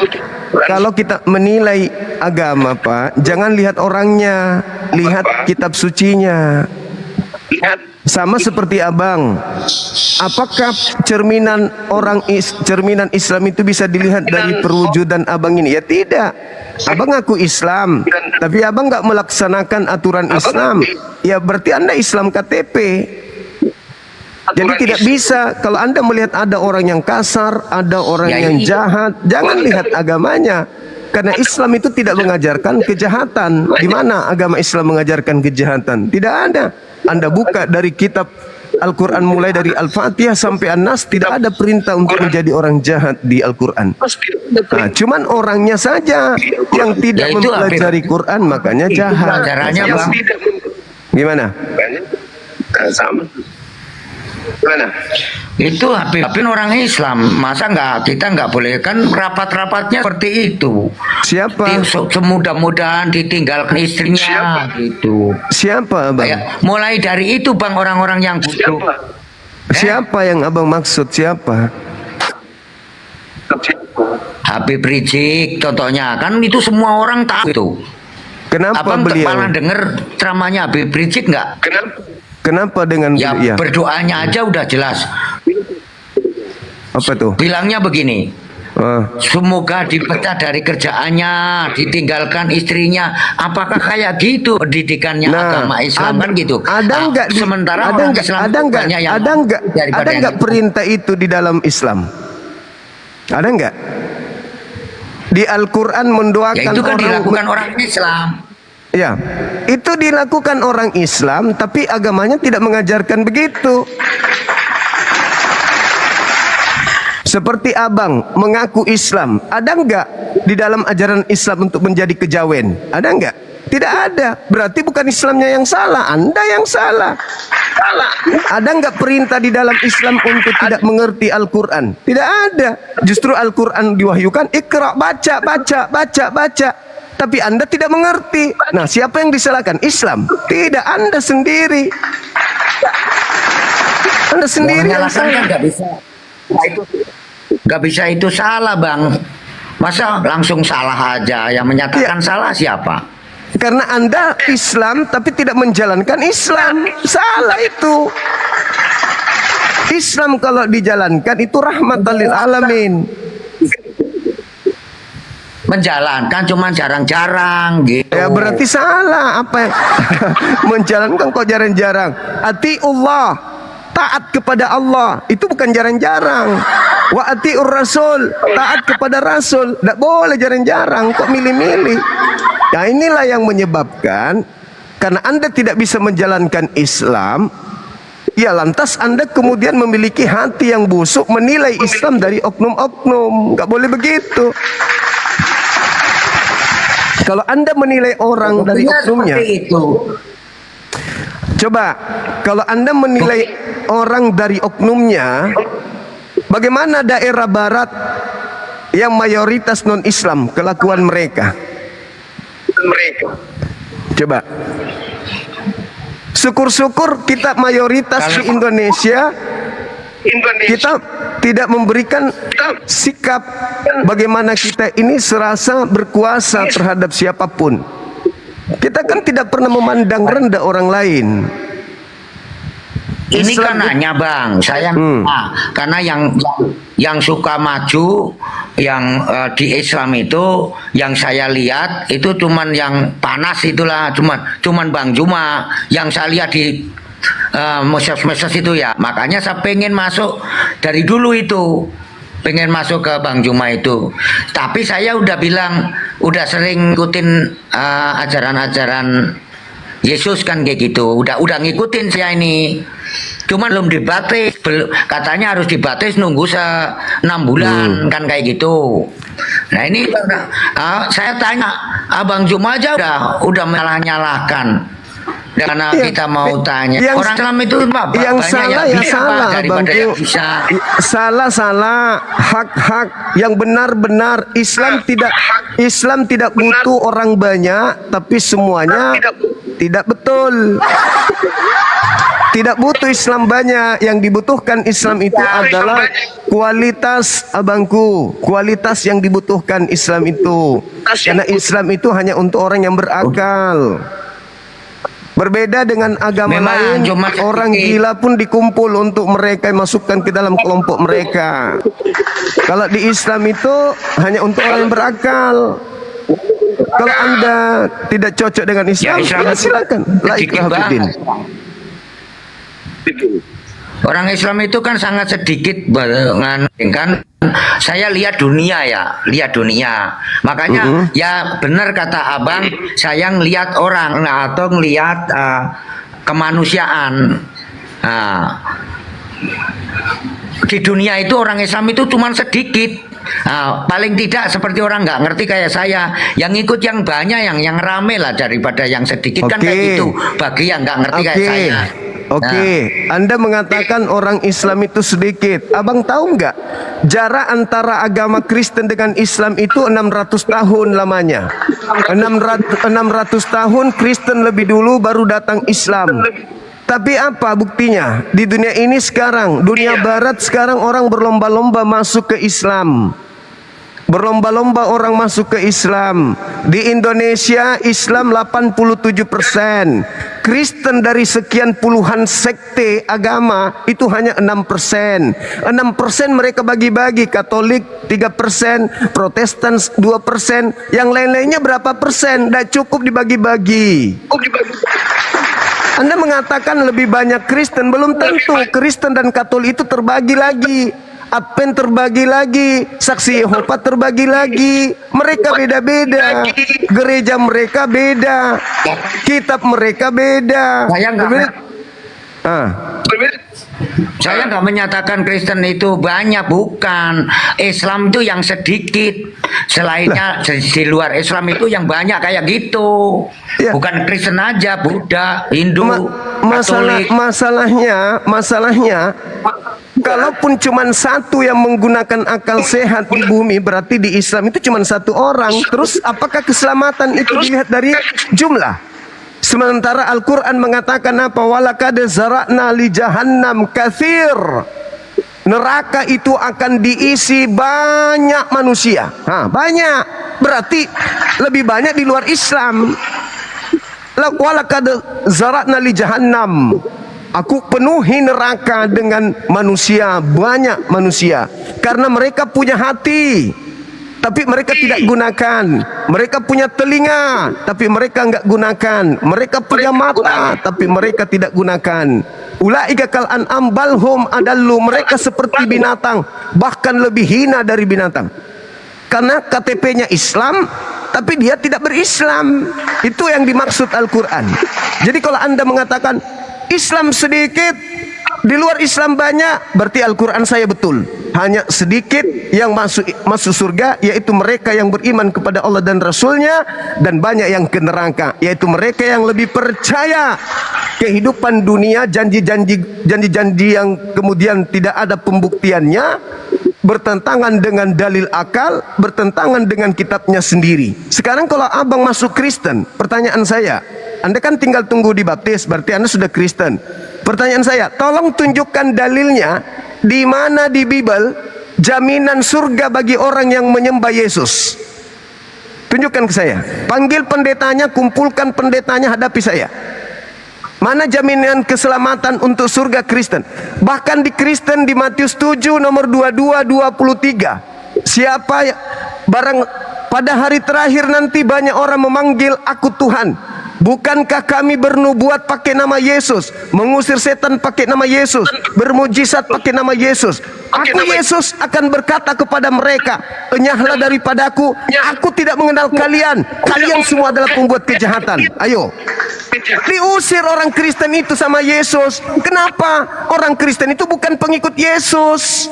kalau kita menilai agama Pak, jangan lihat orangnya, lihat kitab sucinya. Sama seperti abang, apakah cerminan Islam itu bisa dilihat dari perwujudan abang ini? Ya tidak. Abang ngaku Islam, tapi abang nggak melaksanakan aturan Islam. Ya berarti Anda Islam KTP. Jadi tidak bisa kalau Anda melihat ada orang yang kasar, ada orang yang jahat, jangan lihat agamanya. Karena Islam itu tidak mengajarkan kejahatan. Di mana agama Islam mengajarkan kejahatan? Tidak ada. Anda buka dari kitab Al-Quran mulai dari Al-Fatihah sampai An-Nas, tidak ada perintah untuk menjadi orang jahat di Al-Quran. Nah, cuman orangnya saja yang tidak mempelajari Quran makanya jahat. Caranya Bang. Gimana? Sama. Gimana? Itu Habib orang Islam, masa kita nggak boleh, kan rapat-rapatnya seperti itu. Siapa? Semudah-mudahan ditinggalkan istrinya gitu. Siapa, Bang? Mulai dari itu Bang, orang-orang yang butuh. Siapa yang Abang maksud, siapa? Habib Rizik contohnya, kan itu semua orang tahu itu. Kenapa Abang beliau? pernah dengar ceramahnya Habib Rizik nggak? Kenapa dengan ya, beliau? berdoanya aja udah jelas. Apa tuh? Bilangnya begini, semoga dipecat dari kerjaannya, ditinggalkan istrinya. Apakah kayak gitu pendidikannya agama Islam kan gitu? Ada nggak? Sementara ada orang nggak? Islam Ada nggak? banyak yang Ada nggak? daripada Ada yang nggak itu. perintah itu di dalam Islam? Ada nggak? Di Al-Quran mendoakan Ya itu kan orang dilakukan orang Islam. Ya, itu dilakukan orang Islam, tapi agamanya tidak mengajarkan begitu. Seperti Abang mengaku Islam, ada enggak di dalam ajaran Islam untuk menjadi kejawen? Ada enggak? Tidak ada. Berarti bukan Islamnya yang salah, Anda yang salah. Ada enggak perintah di dalam Islam untuk tidak mengerti Al-Quran? Tidak ada. Justru Al-Quran diwahyukan, Iqra, baca, baca, baca, baca. Tapi Anda tidak mengerti. Nah, siapa yang disalahkan? Islam. Tidak, Anda sendiri. Anda sendiri yang Menyalahkan kan salah. nggak bisa. Nah, itu nggak bisa, itu salah Bang. Masa langsung salah aja? Yang menyatakan salah siapa? Karena Anda Islam tapi tidak menjalankan Islam. Salah itu. Islam kalau dijalankan itu rahmatan lil alamin. Menjalankan cuman jarang-jarang gitu. Ya berarti salah apa yang menjalankan kok jarang-jarang. Atiullah, taat kepada Allah, itu bukan jarang-jarang. Wa atiur rasul, taat kepada rasul, tidak boleh jarang-jarang, kok milih-milih. Nah inilah yang menyebabkan karena Anda tidak bisa menjalankan Islam, ya lantas Anda kemudian memiliki hati yang busuk menilai Islam dari oknum-oknum. Nggak boleh begitu. Kalau Anda menilai orang dari oknumnya, coba kalau Anda menilai orang dari oknumnya, bagaimana daerah barat yang mayoritas non-Islam kelakuan mereka? Coba. Syukur-syukur kita mayoritas di Indonesia, kita tidak memberikan sikap bagaimana kita ini serasa berkuasa terhadap siapapun. Kita kan tidak pernah memandang rendah orang lain. Ini kan hanya Bang, saya karena yang suka maju yang di Islam itu yang saya lihat itu cuman yang panas itulah, cuman Bang Juma yang saya lihat di medsos itu ya. Makanya saya pengen masuk dari dulu itu, pengen masuk ke Bang Juma itu. Tapi saya udah bilang, udah sering ngikutin ajaran-ajaran Yesus kan kayak gitu. Udah ngikutin saya ini. Cuman belum dibaptis, katanya harus dibaptis nunggu 6 bulan kan kayak gitu. Nah ini saya tanya, Abang Juma aja udah menyalahkan. Karena kita mau tanya, orang Islam itu yang salah ya salah, daripada yang bisa. Salah, hak yang benar-benar. Islam tidak butuh orang banyak, tapi semuanya tidak betul. Tidak butuh Islam banyak, yang dibutuhkan Islam itu adalah kualitas, abangku. Kualitas yang dibutuhkan Islam itu. Karena Islam itu hanya untuk orang yang berakal. Berbeda dengan agama lain, orang gila pun dikumpul untuk mereka masukkan ke dalam kelompok mereka. Kalau di Islam itu hanya untuk orang yang berakal. Kalau Anda tidak cocok dengan Islam, ya silakan. La ikraha fiddin. Orang Islam itu kan sangat sedikit dengan kan saya lihat dunia makanya ya benar kata Abang, saya ngelihat orang atau ngelihat kemanusiaan. Di dunia itu orang Islam itu cuma sedikit. Paling tidak seperti orang nggak ngerti kayak saya, yang ikut yang banyak, yang rame lah daripada yang sedikit kan kayak gitu. Bagi yang nggak ngerti kayak saya. Oke, Anda mengatakan orang Islam itu sedikit. Abang tahu nggak jarak antara agama Kristen dengan Islam itu 600 tahun lamanya. 600 tahun Kristen lebih dulu baru datang Islam. Tapi apa buktinya? Di dunia ini sekarang, dunia barat sekarang orang berlomba-lomba masuk ke Islam. Berlomba-lomba orang masuk ke Islam. Di Indonesia Islam 87%. Kristen dari sekian puluhan sekte agama itu hanya 6%. 6% mereka bagi-bagi, Katolik 3%, Protestan 2%, yang lain-lainnya berapa persen? Tidak cukup dibagi-bagi. Anda mengatakan lebih banyak Kristen, belum tentu. Kristen dan Katolik itu terbagi lagi. Advent terbagi lagi, Saksi Yehova terbagi lagi. Mereka beda-beda, gereja mereka beda, kitab mereka beda. Saya nggak menyatakan Kristen itu banyak, bukan. Islam itu yang sedikit. Selainnya di luar Islam itu yang banyak kayak gitu. Bukan Kristen aja, Buddha, Hindu, Katolik. Masalahnya kalaupun cuma satu yang menggunakan akal sehat di bumi, berarti di Islam itu cuma satu orang. Terus apakah keselamatan itu dilihat dari jumlah? Sementara Al-Quran mengatakan apa? Walakad zara'na li jahannam katsir. Neraka itu akan diisi banyak manusia. Banyak. Berarti lebih banyak di luar Islam. Walakad zara'na li jahannam. Aku penuhi neraka dengan manusia, banyak manusia. Karena mereka punya hati, tapi mereka tidak gunakan. Mereka punya telinga, tapi mereka enggak gunakan. Mereka punya mata, tapi mereka tidak gunakan. Ulaika kal an'am bal hum adallu. Mereka seperti binatang, bahkan lebih hina dari binatang. Karena KTP-nya Islam, tapi dia tidak berislam. Itu yang dimaksud Al-Quran. Jadi kalau Anda mengatakan Islam sedikit, di luar Islam banyak, berarti Al-Quran saya betul. Hanya sedikit yang masuk surga, yaitu mereka yang beriman kepada Allah dan Rasulnya, dan banyak yang ke neraka, yaitu mereka yang lebih percaya kehidupan dunia, janji-janji yang kemudian tidak ada pembuktiannya, bertentangan dengan dalil akal, bertentangan dengan kitabnya sendiri. Sekarang kalau abang masuk Kristen, pertanyaan saya, Anda kan tinggal tunggu dibaptis, berarti Anda sudah Kristen. Pertanyaan saya, tolong tunjukkan dalilnya di mana di Bible jaminan surga bagi orang yang menyembah Yesus. Tunjukkan ke saya. Panggil pendetanya, kumpulkan pendetanya, hadapi saya. Mana jaminan keselamatan untuk surga Kristen? Bahkan di Kristen di Matius 7 nomor 22-23. Siapa barang pada hari terakhir nanti banyak orang memanggil aku Tuhan. Bukankah kami bernubuat pakai nama Yesus, mengusir setan pakai nama Yesus, bermujizat pakai nama Yesus? Aku Yesus akan berkata kepada mereka, enyahlah daripadaku, aku tidak mengenal kalian. Kalian semua adalah pembuat kejahatan. Ayo. Diusir orang Kristen itu sama Yesus. Kenapa? Orang Kristen itu bukan pengikut Yesus.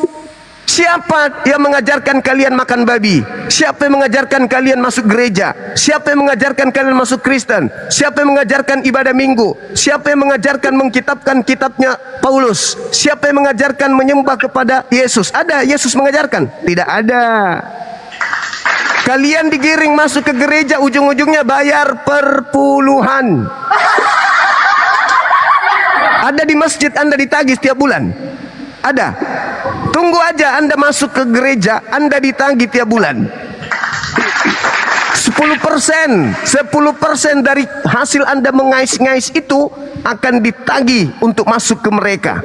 Siapa yang mengajarkan kalian makan babi? Siapa yang mengajarkan kalian masuk gereja? Siapa yang mengajarkan kalian masuk Kristen? Siapa yang mengajarkan ibadah minggu? Siapa yang mengajarkan mengkitabkan kitabnya Paulus? Siapa yang mengajarkan menyembah kepada Yesus? Ada Yesus mengajarkan? Tidak ada. Kalian digiring masuk ke gereja, ujung-ujungnya bayar perpuluhan. Ada di masjid Anda ditagih setiap bulan? Ada. Tunggu aja Anda masuk ke gereja, Anda ditagih tiap bulan. 10% dari hasil Anda mengais-ngais itu akan ditagih untuk masuk ke mereka.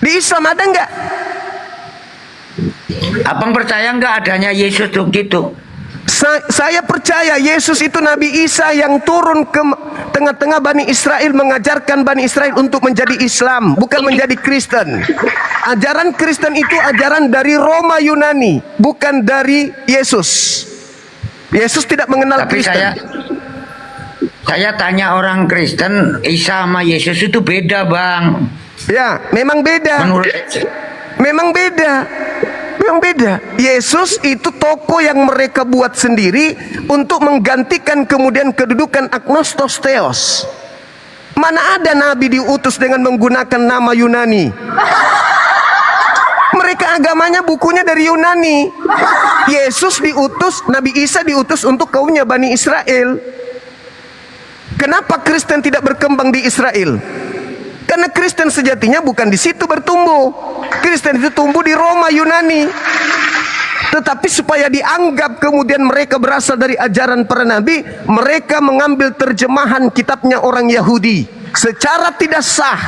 Di Islam ada enggak? Abang percaya enggak adanya Yesus tuh gitu? Saya percaya Yesus itu Nabi Isa yang turun ke tengah-tengah Bani Israel, mengajarkan Bani Israel untuk menjadi Islam, bukan menjadi Kristen. Ajaran Kristen itu ajaran dari Roma Yunani, bukan dari Yesus. Yesus tidak mengenal Kristen. Saya tanya orang Kristen, Isa sama Yesus itu beda, Bang. Ya, memang beda. Memang beda. Memang beda. Yesus itu tokoh yang mereka buat sendiri untuk menggantikan kemudian kedudukan agnostos theos. Mana ada nabi diutus dengan menggunakan nama Yunani? Mereka agamanya bukunya dari Yunani. Yesus diutus, Nabi Isa diutus untuk kaumnya Bani Israel. Kenapa Kristen tidak berkembang di Israel? Karena Kristen sejatinya bukan di situ bertumbuh. Kristen itu tumbuh di Roma, Yunani. Tetapi supaya dianggap kemudian mereka berasal dari ajaran para nabi, mereka mengambil terjemahan kitabnya orang Yahudi secara tidak sah.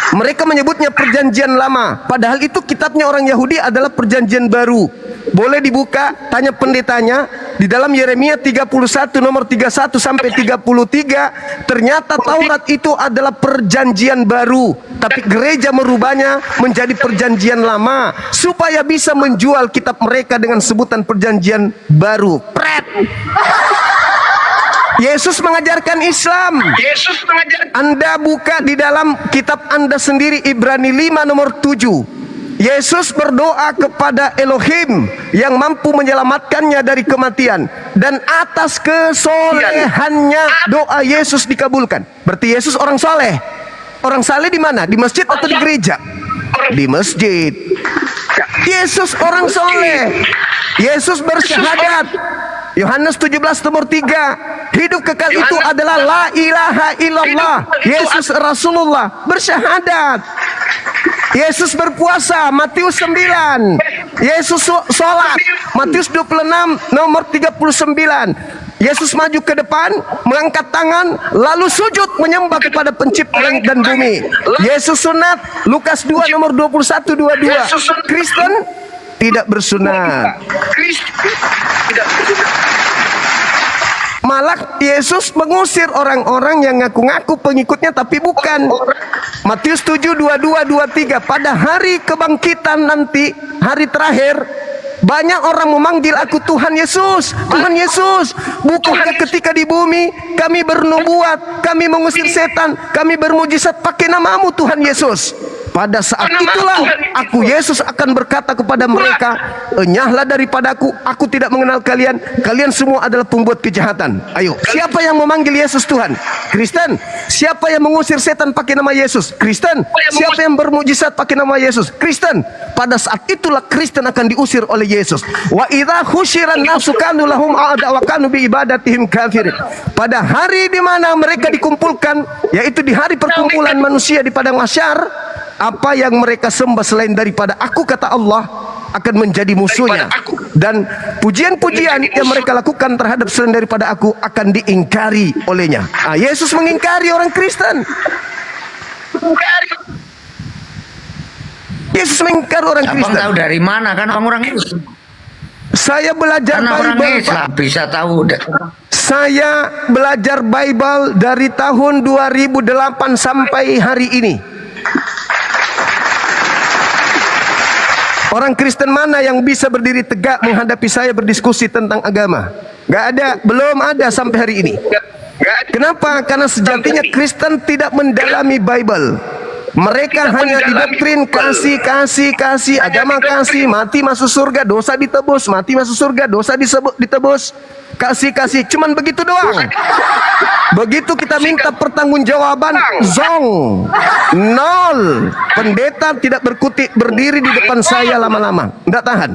Mereka menyebutnya perjanjian lama, padahal itu kitabnya orang Yahudi adalah perjanjian baru. Boleh dibuka, tanya pendetanya, di dalam Yeremia 31 nomor 31 sampai 33, ternyata Taurat itu adalah perjanjian baru, tapi gereja merubahnya menjadi perjanjian lama supaya bisa menjual kitab mereka dengan sebutan perjanjian baru. Pret. Yesus mengajarkan Islam. Anda buka di dalam kitab Anda sendiri, Ibrani 5 nomor 7. Yesus berdoa kepada Elohim yang mampu menyelamatkannya dari kematian, dan atas kesolehannya doa Yesus dikabulkan. Berarti Yesus orang soleh. Orang saleh di mana? Di masjid atau di gereja? Di masjid. Yesus orang soleh. Yesus bersyahadat. Yohanes 17 nomor 3, hidup kekal itu adalah la ilaha illallah. Yesus Rasulullah bersyahadat. Yesus berpuasa, Matius 9. Yesus sholat, Matius 26 nomor 39. Yesus maju ke depan, mengangkat tangan, lalu sujud menyembah kepada pencipta langit dan bumi. Yesus sunat, Lukas 2 nomor 21-22. Kristen tidak bersunat. Malah Yesus mengusir orang-orang yang ngaku-ngaku pengikutnya tapi bukan. Matius 7:22-23, pada hari kebangkitan nanti, hari terakhir, banyak orang memanggil aku Tuhan Yesus, Tuhan Yesus. Bukankah ketika di bumi kami bernubuat, kami mengusir setan, kami bermujizat pakai namamu Tuhan Yesus? Pada saat itulah aku Yesus akan berkata kepada mereka, enyahlah daripadaku, aku tidak mengenal kalian. Kalian semua adalah pembuat kejahatan. Ayo, siapa yang memanggil Yesus Tuhan? Kristen. Siapa yang mengusir setan pakai nama Yesus? Kristen. Siapa yang bermujizat pakai nama Yesus? Kristen. Pada saat itulah Kristen akan diusir oleh Yesus. Wa idza husyiran nasu kanu lahum a'da wa kanu bi ibadatihim kafirin. Pada hari di mana mereka dikumpulkan, yaitu di hari perkumpulan manusia di padang mahsyar, apa yang mereka sembah selain daripada aku, kata Allah, akan menjadi musuhnya. Dan pujian-pujian yang mereka lakukan terhadap selain daripada aku akan diingkari olehnya. Yesus mengingkari orang Kristen. Yesus mengingkari orang Kristen. Abang tahu dari mana kan orang Islam? Saya belajar Bible, Islam, bisa tahu. Saya belajar Bible dari tahun 2008 sampai hari ini. Orang Kristen mana yang bisa berdiri tegak menghadapi saya berdiskusi tentang agama? Gak ada, belum ada sampai hari ini. Kenapa? Karena sejatinya Kristen tidak mendalami Bible. Mereka hanya didoktrin kasih, agama kasih, mati masuk surga, dosa ditebus, mati masuk surga, dosa ditebus. Kasih, cuman begitu doang. Begitu kita minta pertanggungjawaban, zong, nol. Pendeta tidak berdiri di depan saya lama-lama, nggak tahan.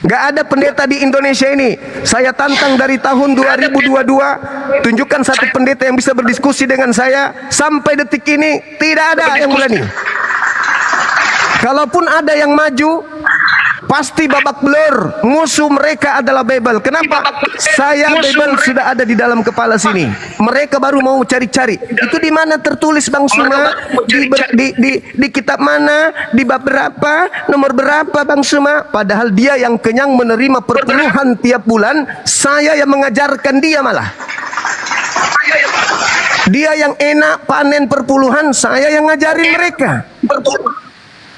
Nggak ada pendeta di Indonesia ini. Saya tantang dari tahun 2022, tunjukkan satu pendeta yang bisa berdiskusi dengan saya. Sampai detik ini tidak ada yang berani. Kalaupun ada yang maju, pasti babak belur. Musuh mereka adalah Bible. Kenapa? Saya Bible sudah ada di dalam kepala sini. Mereka baru mau cari-cari. Itu di mana tertulis Bang Suma? Di kitab mana? Di bab berapa? Nomor berapa Bang Suma? Padahal dia yang kenyang menerima perpuluhan tiap bulan. Saya yang mengajarkan dia malah. Dia yang enak panen perpuluhan. Saya yang ngajarin mereka.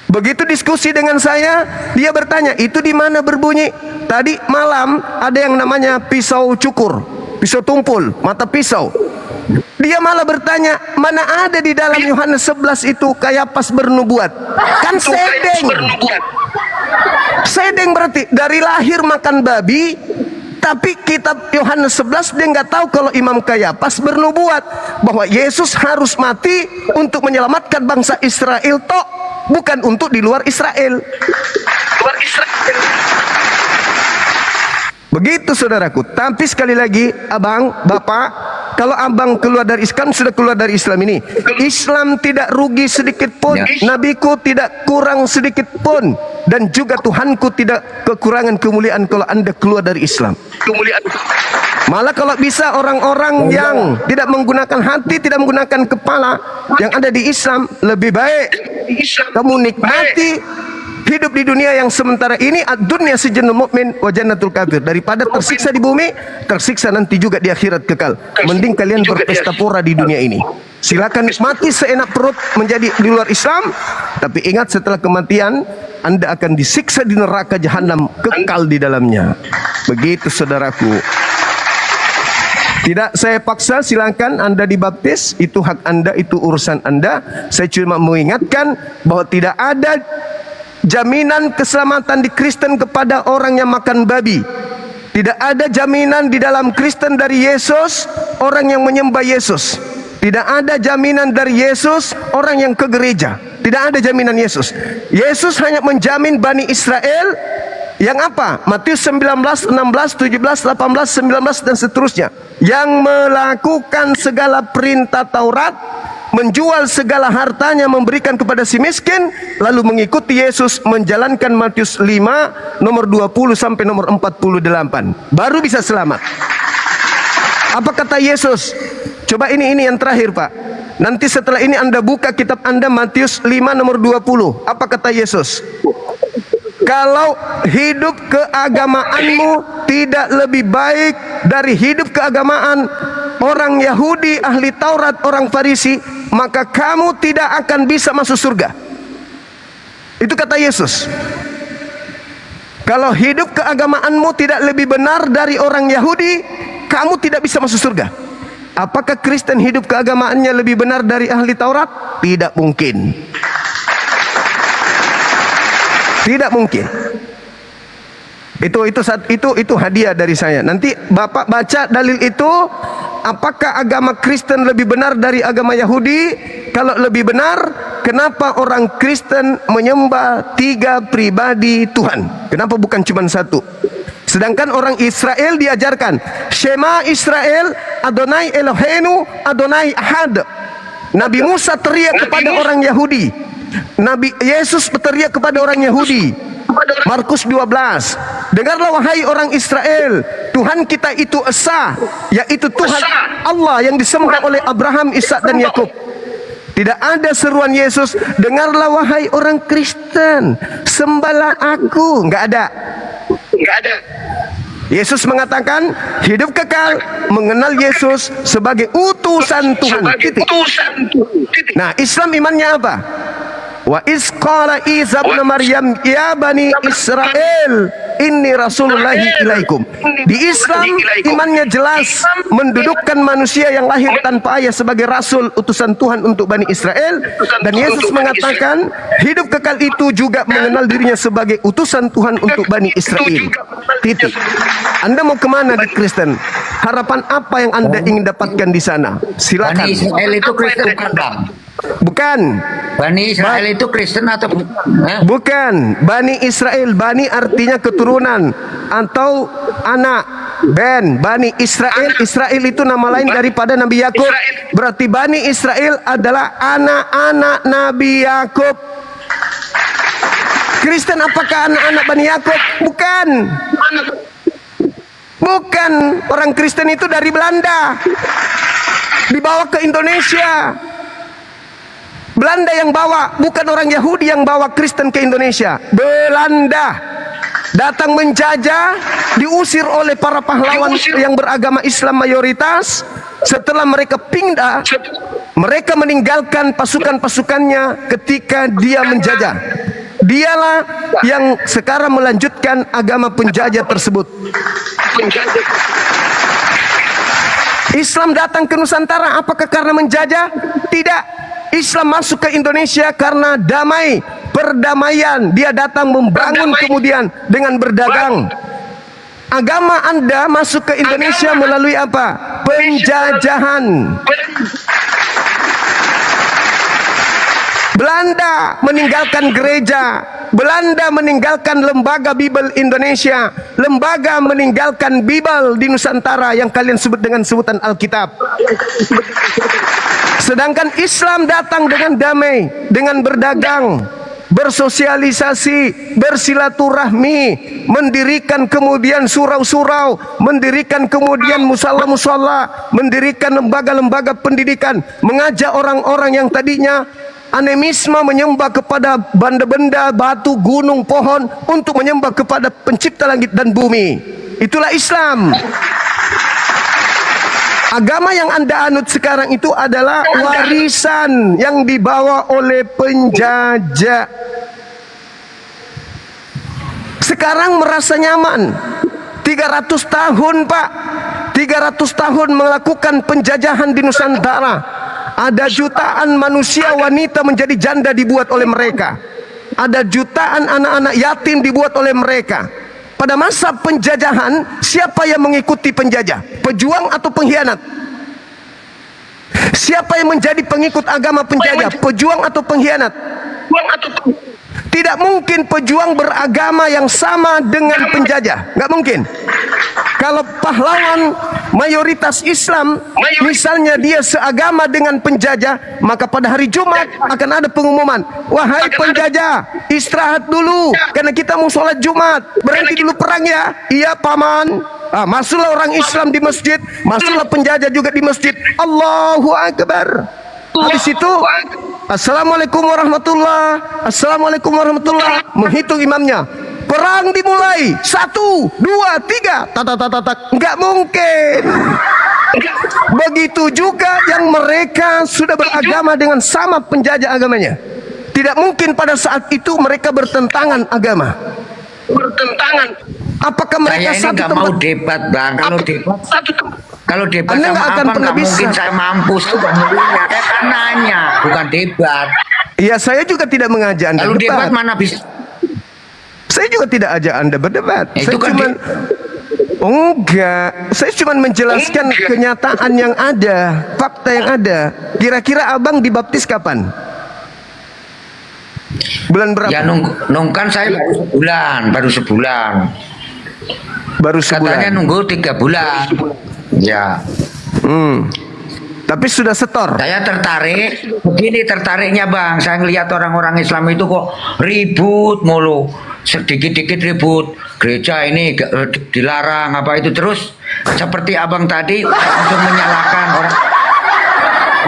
Begitu diskusi dengan saya, dia bertanya, itu di mana berbunyi? Tadi malam ada yang namanya pisau cukur, pisau tumpul, mata pisau. Dia malah bertanya, mana ada di dalam Yohanes 11 itu Kayapas bernubuat? Kan sedeng. Sedeng berarti dari lahir makan babi, Tapi kitab Yohanes 11 dia nggak tahu kalau Imam Kayafas bernubuat bahwa Yesus harus mati untuk menyelamatkan bangsa Israel tok, bukan untuk di luar Israel. Begitu saudaraku. Tapi sekali lagi, abang, bapak, kalau abang keluar dari Islam, sudah keluar dari Islam ini. Islam tidak rugi sedikit pun, nabiku tidak kurang sedikit pun, dan juga Tuhanku tidak kekurangan kemuliaan kalau anda keluar dari Islam. Malah kalau bisa orang-orang yang tidak menggunakan hati, tidak menggunakan kepala, yang ada di Islam, lebih baik kamu nikmati hidup di dunia yang sementara ini, dunia sijnul mukmin wa jannatul kafir, daripada tersiksa di bumi, tersiksa nanti juga di akhirat kekal. Mending kalian berpesta pora di dunia ini. Silakan nikmati seenak perut menjadi di luar Islam, tapi ingat setelah kematian anda akan disiksa di neraka jahanam, kekal di dalamnya. Begitu saudaraku. Tidak saya paksa, silakan anda dibaptis, itu hak anda, itu urusan anda. Saya cuma mengingatkan bahwa tidak ada jaminan keselamatan di Kristen kepada orang yang makan babi. Tidak ada jaminan di dalam Kristen dari Yesus orang yang menyembah Yesus. Tidak ada jaminan dari Yesus orang yang ke gereja. Tidak ada jaminan Yesus. Yesus hanya menjamin Bani Israel yang apa? Matius 19, 16, 17, 18, 19 dan seterusnya. Yang melakukan segala perintah Taurat, menjual segala hartanya, memberikan kepada si miskin, lalu mengikuti Yesus, menjalankan Matius 5 nomor 20 sampai nomor 48, baru bisa selamat. Apa kata Yesus? Coba ini yang terakhir Pak. Nanti setelah ini anda buka kitab anda Matius 5 nomor 20. Apa kata Yesus? Kalau hidup keagamaanmu tidak lebih baik dari hidup keagamaan orang Yahudi, ahli Taurat, orang Farisi, maka kamu tidak akan bisa masuk surga. Itu kata Yesus. Kalau hidup keagamaanmu tidak lebih benar dari orang Yahudi, kamu tidak bisa masuk surga. Apakah Kristen hidup keagamaannya lebih benar dari ahli Taurat? Tidak mungkin. Tidak mungkin. Itu hadiah dari saya. Nanti Bapak baca dalil itu. Apakah agama Kristen lebih benar dari agama Yahudi? Kalau lebih benar, kenapa orang Kristen menyembah 3 pribadi Tuhan? Kenapa bukan cuma 1? Sedangkan orang Israel diajarkan Shema Israel, Adonai Eloheinu, Adonai Ahad. Nabi Musa teriak kepada orang Yahudi, Nabi Yesus berteriak kepada orang Yahudi. Markus 12. Dengarlah wahai orang Israel, Tuhan kita itu Esa, yaitu Tuhan Allah yang disembah oleh Abraham, Ishak dan Yakub. Tidak ada seruan Yesus, dengarlah wahai orang Kristen, sembahlah aku. Enggak ada. Yesus mengatakan hidup kekal, mengenal Yesus sebagai utusan Tuhan. Nah, Islam imannya apa? Wa iz qala Isa ibn Maryam ya bani Israel inni rasulullahi ilaikum. Di Islam imannya jelas mendudukkan manusia yang lahir tanpa ayah sebagai rasul utusan Tuhan untuk Bani Israel. Dan Yesus mengatakan hidup kekal itu juga mengenal dirinya sebagai utusan Tuhan untuk Bani Israel. Titik. Anda mau kemana di Kristen? Harapan apa yang Anda ingin dapatkan di sana? Silakan. Bani Israel itu Kristen Bang? Bukan. Bani Israel itu Kristen atau bukan? Bani Israel, Bani artinya keturunan atau anak. Bani Israel, Israel itu nama lain daripada Nabi Yakub. Berarti Bani Israel adalah anak-anak Nabi Yakub. Kristen apakah anak-anak Bani Yakub? Bukan. Bukan. Orang Kristen itu dari Belanda, dibawa ke Indonesia. Belanda yang bawa, bukan orang Yahudi yang bawa Kristen ke Indonesia. Belanda datang menjajah, diusir oleh para pahlawan yang beragama Islam mayoritas. Setelah mereka pindah, mereka meninggalkan pasukan-pasukannya ketika dia menjajah. Dialah yang sekarang melanjutkan agama penjajah tersebut. Islam datang ke Nusantara apakah karena menjajah? Tidak. Islam masuk ke Indonesia karena damai, perdamaian. Dia datang membangun kemudian dengan berdagang. Agama Anda masuk ke Indonesia melalui apa? Penjajahan. Belanda meninggalkan gereja, Belanda meninggalkan lembaga Bible Indonesia, lembaga meninggalkan Bible di Nusantara yang kalian sebut dengan sebutan Alkitab. Sedangkan Islam datang dengan damai, dengan berdagang, bersosialisasi, bersilaturahmi, mendirikan kemudian surau-surau, mendirikan kemudian musala-musala, mendirikan lembaga-lembaga pendidikan, mengajak orang-orang yang tadinya animisme menyembah kepada benda-benda, batu, gunung, pohon, untuk menyembah kepada pencipta langit dan bumi. Itulah Islam. Agama yang Anda anut sekarang itu adalah warisan yang dibawa oleh penjajah. Sekarang merasa nyaman. 300 tahun, Pak. 300 tahun melakukan penjajahan di Nusantara. Ada jutaan manusia wanita menjadi janda dibuat oleh mereka. Ada jutaan anak-anak yatim dibuat oleh mereka. Pada masa penjajahan, siapa yang mengikuti penjajah? Pejuang atau pengkhianat? Siapa yang menjadi pengikut agama penjajah? Pejuang atau pengkhianat? Tidak mungkin pejuang beragama yang sama dengan penjajah. Nggak mungkin. Kalau pahlawan mayoritas Islam, misalnya dia seagama dengan penjajah, maka pada hari Jumat akan ada pengumuman, wahai penjajah, istirahat dulu, karena kita mau sholat Jumat, berhenti dulu perang ya. Iya paman. Masuklah orang Islam di masjid, masuklah penjajah juga di masjid. Allahu Akbar. Habis itu, Assalamualaikum warahmatullah, Assalamualaikum warahmatullah, menghitung imamnya. Perang dimulai. 1, 2, 3. Tatak. Enggak mungkin. Begitu juga yang mereka sudah beragama dengan sama penjajah agamanya. Tidak mungkin pada saat itu mereka bertentangan agama. Apakah mereka saya ini satu nggak tempat? mau debat, Bang. Kalau debat Anda sama nggak akan abang pernah nggak mungkin bisa. saya mampus tuh pemilunya. Saya kan nanya, bukan debat. Iya, saya juga tidak mengajak Anda Kalau debat debat. mana bisa? Saya juga tidak ajak Anda berdebat. Itu Saya kan cuma enggak. Saya cuma menjelaskan kenyataan yang ada, fakta yang ada. Kira-kira abang dibaptis kapan? Bulan berapa? Ya nungkan saya baru sebulan. Baru sebulan. Katanya nunggu 3 bulan. Ya. Tapi sudah setor. Saya tertarik. Begini tertariknya, Bang. Saya ngelihat orang-orang Islam itu kok ribut mulu. Sedikit-dikit ribut. Gereja ini dilarang apa itu, terus seperti abang tadi langsung menyalahkan orang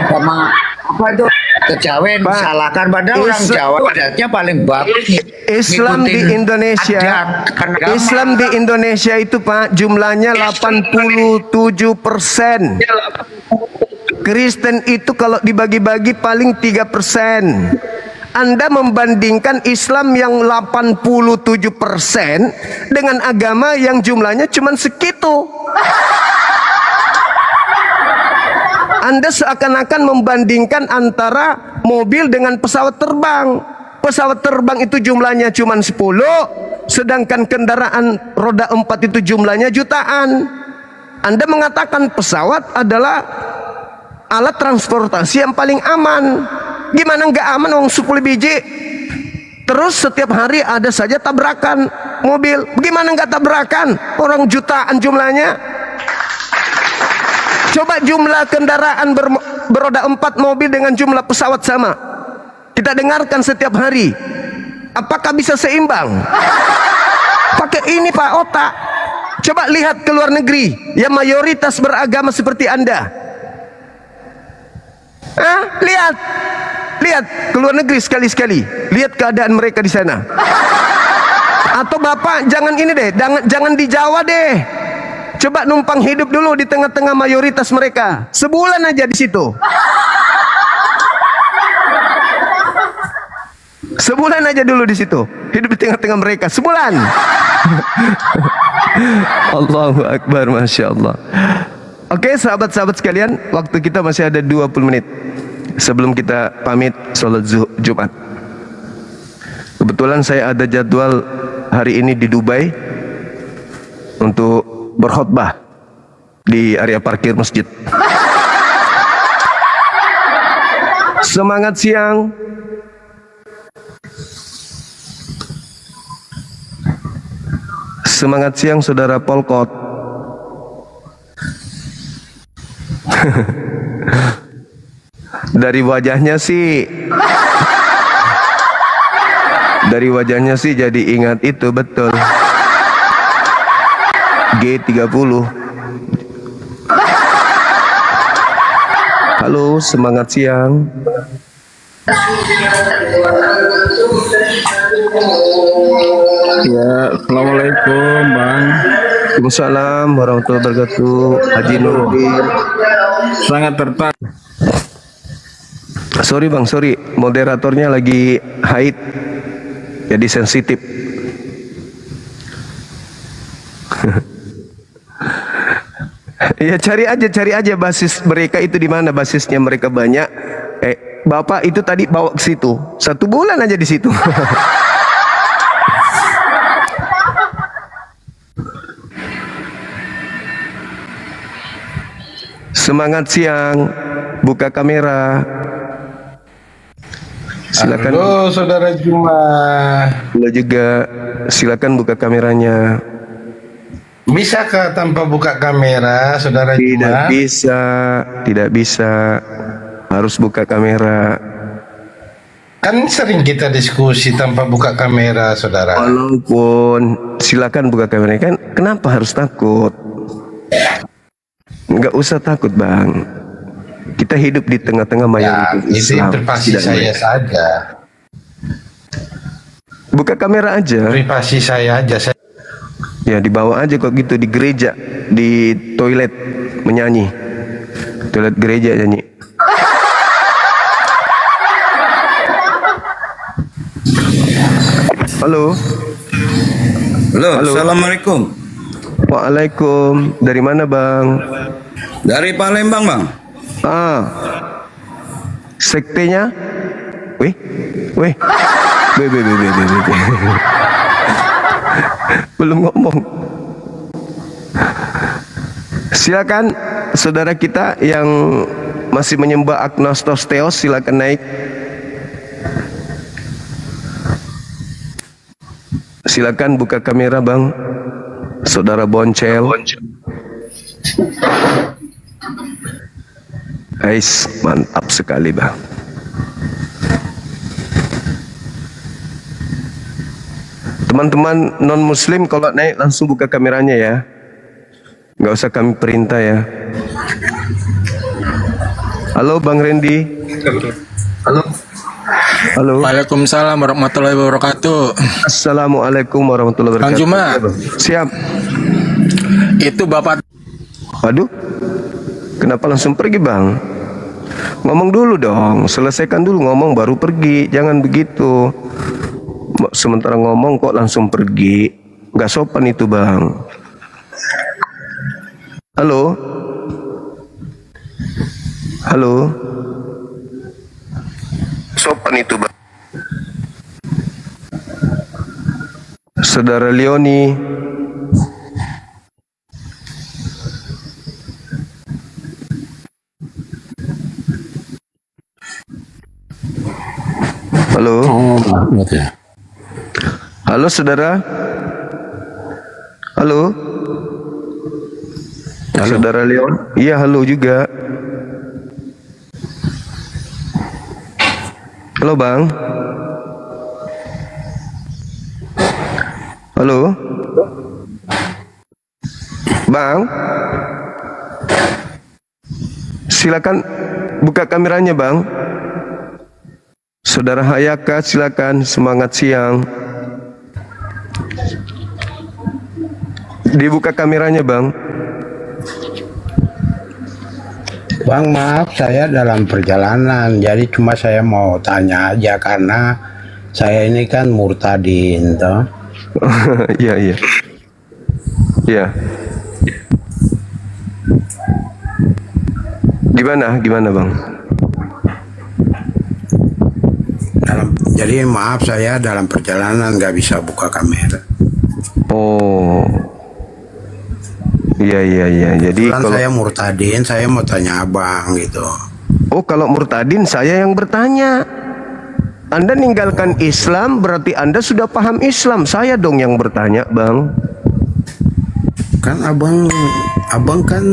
agama apa itu kejawen, salahkan, padahal orang Jawa adatnya paling bagus. Islam di Indonesia, Islam di Indonesia itu Pak jumlahnya 87%. Kristen itu kalau dibagi-bagi paling 3%. Anda membandingkan Islam yang 87% dengan agama yang jumlahnya cuma segitu. Anda seakan-akan membandingkan antara mobil dengan pesawat terbang. Pesawat terbang itu jumlahnya cuma 10, sedangkan kendaraan roda 4 itu jumlahnya jutaan. Anda mengatakan pesawat adalah alat transportasi yang paling aman. Gimana nggak aman, wong 10 biji. Terus setiap hari ada saja tabrakan mobil. Bagaimana nggak tabrakan? Orang jutaan jumlahnya. Coba jumlah kendaraan beroda 4 mobil dengan jumlah pesawat sama. Kita dengarkan setiap hari. Apakah bisa seimbang? Pakai ini Pak, otak. Coba lihat ke luar negeri yang mayoritas beragama seperti Anda. Lihat ke luar negeri sekali-sekali. Lihat keadaan mereka di sana. Atau Bapak jangan ini deh, jangan di Jawa deh. Coba numpang hidup dulu di tengah-tengah mayoritas mereka. Sebulan aja di situ. Sebulan aja dulu di situ. Hidup di tengah-tengah mereka. Sebulan. Allahu Akbar, Masya Allah. Oke, sahabat-sahabat sekalian, waktu kita masih ada 20 menit sebelum kita pamit sholat Jumat. Kebetulan saya ada jadwal hari ini di Dubai. untuk berkhutbah di area parkir masjid. Semangat siang. Semangat siang saudara Polkot. Dari wajahnya sih jadi ingat itu betul. G30. Halo, semangat siang. Ya, assalamualaikum bang. Waalaikumsalam warahmatullahi wabarakatuh. Haji Nurdin. Sangat tertarik. Sorry bang, sorry. Moderatornya lagi haid. Jadi sensitif. Ya cari aja basis mereka itu di mana, basisnya mereka banyak. Bapak itu tadi bawa ke situ. 1 bulan aja di situ. Semangat siang, buka kamera. Silakan. Halo saudara Juma. Halo juga, silakan buka kameranya. Bisakah tanpa buka kamera saudara Juma? Tidak bisa. Harus buka kamera. Kan sering kita diskusi tanpa buka kamera saudara. Walaupun silakan buka kamera, kan kenapa harus takut? Enggak usah takut bang. Kita hidup di tengah-tengah mayoritas Itu Islam. privasi saya saja. Buka kamera aja. Privasi saya aja. Ya dibawa aja kok gitu, di gereja, di toilet menyanyi. Toilet gereja nyanyi. Halo. Halo, assalamualaikum. Waalaikum. Dari mana bang? Dari Palembang bang. Sektenya? Weh. Belum ngomong. Silakan saudara kita yang masih menyembah Agnostos Theos, silakan naik. Silakan buka kamera bang. Saudara Boncel. Ais, mantap sekali bang. Teman-teman non muslim kalau naik langsung buka kameranya ya. Nggak usah kami perintah ya. Halo Bang Randy. Halo. Waalaikumsalam warahmatullahi wabarakatuh. Assalamualaikum warahmatullahi wabarakatuh. Kang Juma. Siap. Itu Bapak. Waduh. Kenapa langsung pergi bang? Ngomong dulu dong. Selesaikan dulu ngomong baru pergi. Jangan begitu. Sementara ngomong kok langsung pergi. Gak sopan itu bang. Halo. Halo. Sopan itu bang. Saudara Leoni. Halo. Halo saudara. Halo. Saudara Leon. Iya halo juga. Halo bang. Halo. Bang. Silakan buka kameranya bang. Saudara Hayaka silakan, semangat siang. Dibuka kameranya bang. Bang maaf saya dalam perjalanan, jadi cuma saya mau tanya aja karena saya ini kan murtadin toh. Iya. Gimana bang? Jadi maaf saya dalam perjalanan nggak bisa buka kamera. Oh, Iya. Jadi Kebetulan saya murtadin, saya mau tanya abang gitu. oh kalau murtadin saya yang bertanya. Anda ninggalkan Islam berarti Anda sudah paham Islam. Saya dong yang bertanya, Bang. Kan abang kan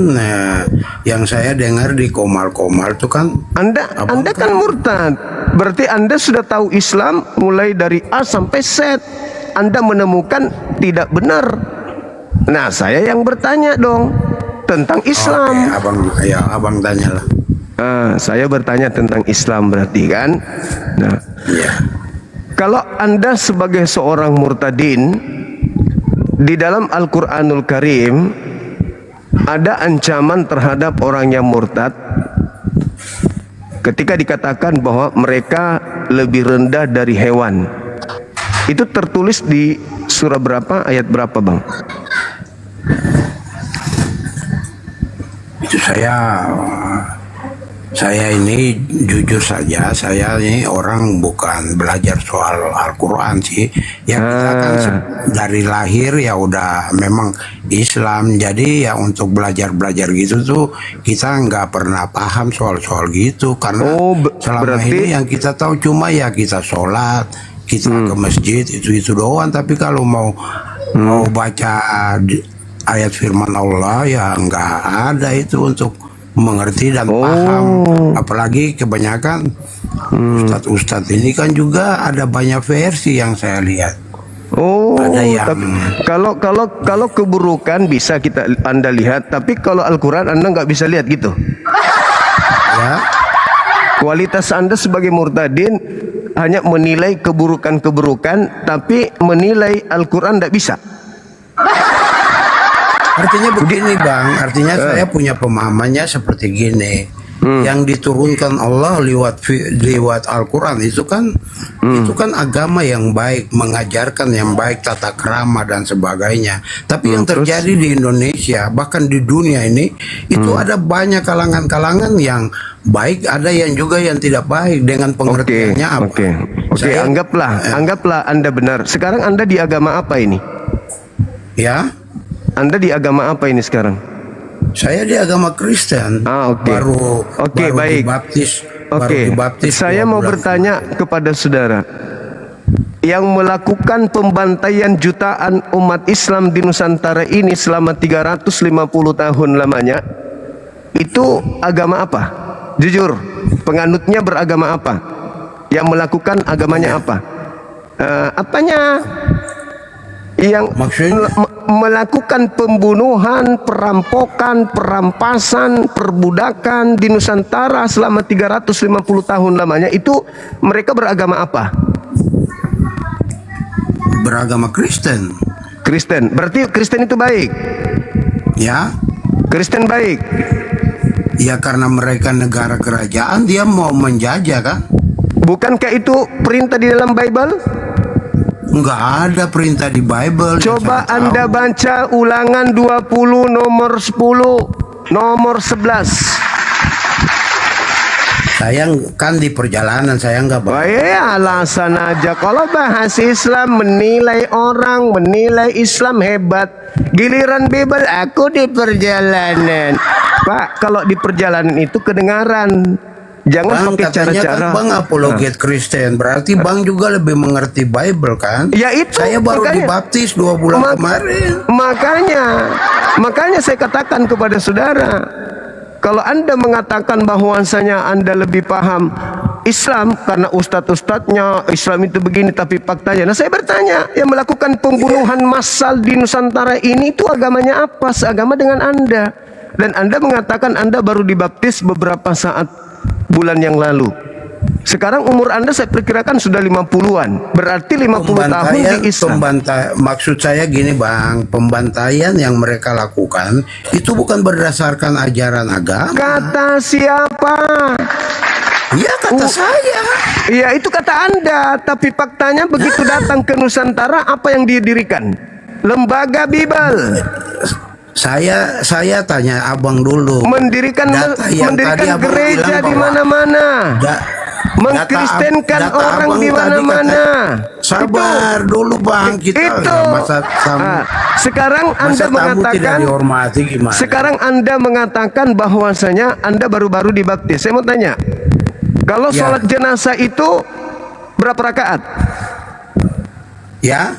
yang saya dengar di Komal-Komal itu kan Anda kan murtad. Berarti Anda sudah tahu Islam mulai dari A sampai Z. Anda menemukan tidak benar. Nah, saya yang bertanya dong tentang Islam. Oke, abang tanyalah. Saya bertanya tentang Islam berarti kan. Nah, kalau Anda sebagai seorang murtadin, di dalam Al-Quranul Karim ada ancaman terhadap orang yang murtad ketika dikatakan bahwa mereka lebih rendah dari hewan. Itu tertulis di surah berapa, ayat berapa, Bang? Itu saya ini jujur saja, saya ini orang bukan belajar soal Al-Quran sih. Ya kita kan dari lahir ya udah memang Islam, jadi ya untuk belajar gitu tuh kita nggak pernah paham soal gitu, karena selama ini yang kita tahu cuma ya kita sholat, kita ke masjid itu doang. Tapi kalau mau baca ayat firman Allah ya nggak ada itu untuk mengerti dan paham. Apalagi kebanyakan ustadz ini kan juga ada banyak versi yang saya lihat. Ada yang kalau keburukan bisa Anda lihat, tapi kalau Al-Quran Anda nggak bisa lihat gitu. Ya. Kualitas Anda sebagai murtadin hanya menilai keburukan-keburukan, tapi menilai Al-Quran tidak bisa. Artinya begini Bang, artinya saya punya pemahamannya seperti gini. Yang diturunkan Allah lewat Al-Quran itu kan agama yang baik, mengajarkan yang baik, tata krama dan sebagainya. Tapi yang terjadi di Indonesia, bahkan di dunia ini, itu ada banyak kalangan-kalangan yang baik, ada yang juga yang tidak baik dengan pengertiannya apa. Oke, anggaplah Anda benar. Sekarang Anda di agama apa ini? Ya. Anda di agama apa ini sekarang? Saya di agama Kristen. Baru baik. dibaptis. Saya mau bertanya kepada saudara yang melakukan pembantaian jutaan umat Islam di Nusantara ini selama 350 tahun lamanya, itu agama apa? Jujur, penganutnya beragama apa? Yang melakukan agamanya apa? Apanya? Yang melakukan pembunuhan, perampokan, perampasan, perbudakan di Nusantara selama 350 tahun lamanya, itu mereka beragama apa? Beragama Kristen. Kristen. Berarti Kristen itu baik? Ya. Kristen baik? Ya karena mereka negara kerajaan, dia mau menjajah kan? Bukankah itu perintah di dalam Bible? Enggak ada perintah di Bible. Coba Anda baca Ulangan 20 nomor 10 nomor 11. Saya kan di perjalanan, saya enggak baca. Alasan aja. Kalau bahas Islam, menilai orang, menilai Islam hebat. Giliran Bible, aku di perjalanan. Pak, kalau di perjalanan itu kedengaran. Jangan pakai cara-cara. Kan Bang apologet Kristen, berarti Bang juga lebih mengerti Bible kan? Ya itu. Saya baru dibaptis 2 bulan kemarin. Makanya saya katakan kepada saudara, kalau Anda mengatakan bahwasanya Anda lebih paham Islam karena ustadz-ustadznya Islam itu begini, tapi faktanya. Nah saya bertanya, yang melakukan pembunuhan massal di Nusantara ini itu agamanya apa? Seagama dengan Anda. Dan Anda mengatakan Anda baru dibaptis beberapa saat bulan yang lalu. Sekarang umur Anda saya perkirakan sudah 50-an. Berarti 50 tahun di Islam. Maksud saya gini Bang, pembantaian yang mereka lakukan itu bukan berdasarkan ajaran agama. Kata siapa? Ya kata saya. Iya itu kata Anda. Tapi faktanya begitu datang ke Nusantara, apa yang didirikan? Lembaga Bible. Saya tanya abang dulu. Mendirikan gereja di mana-mana. mengkristenkan data orang abang di tadi mana-mana. sabar dulu bang, kita Itu. masa tamu, Sekarang Anda masa tamu tidak mengatakan, dihormati gimana? sekarang Anda mengatakan bahwasanya Anda baru-baru dibaptis. Saya mau tanya, kalau Ya. sholat jenazah itu berapa rakaat? Ya,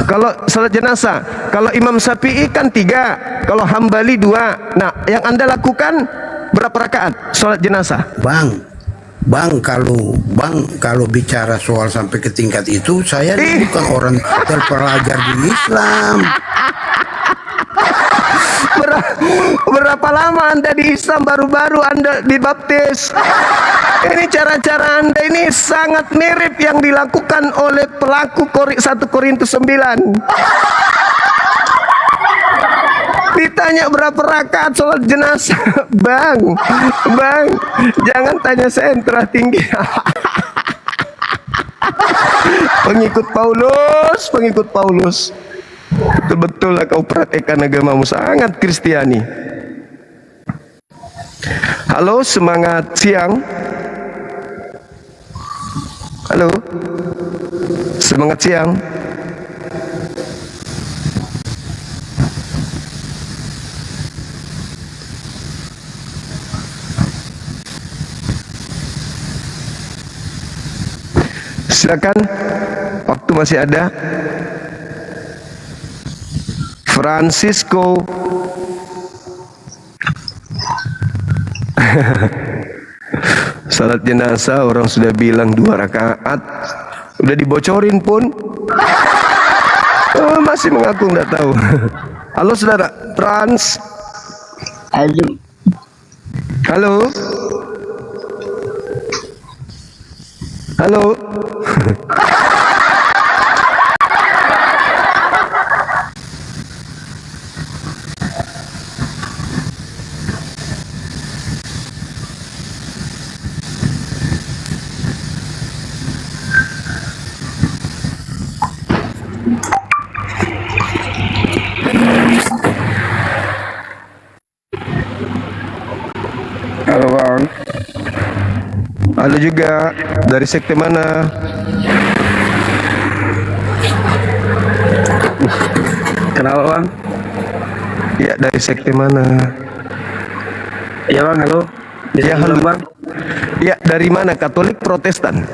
Kalau sholat jenazah, kalau Imam Syafi'i kan 3, kalau Hambali 2. Nah, yang Anda lakukan berapa rakaat sholat jenazah? Bang, kalau bicara soal sampai ke tingkat itu, saya ini bukan orang terpelajar di Islam. Berapa lama Anda di Islam? Baru-baru Anda dibaptis. Ini cara-cara Anda ini sangat mirip yang dilakukan oleh pelaku 1 Korintus 9. Ditanya berapa rakaat sholat jenazah, bang, jangan tanya saya yang telah tinggi. Pengikut Paulus, betul-betul lah kau praktekkan agamamu sangat Kristiani. Halo, semangat siang. Halo, semangat siang. Silakan, waktu masih ada. Francisco. Salat jenazah orang sudah bilang 2 rakaat, udah dibocorin pun masih mengaku nggak tahu. Halo saudara Frans. Halo. Halo bang. Halo juga, dari sekte mana? Kenapa bang? Ya, dari sekte mana? Iya bang, halo. Ya, halo bang. Ya, dari mana? Katolik, Protestan?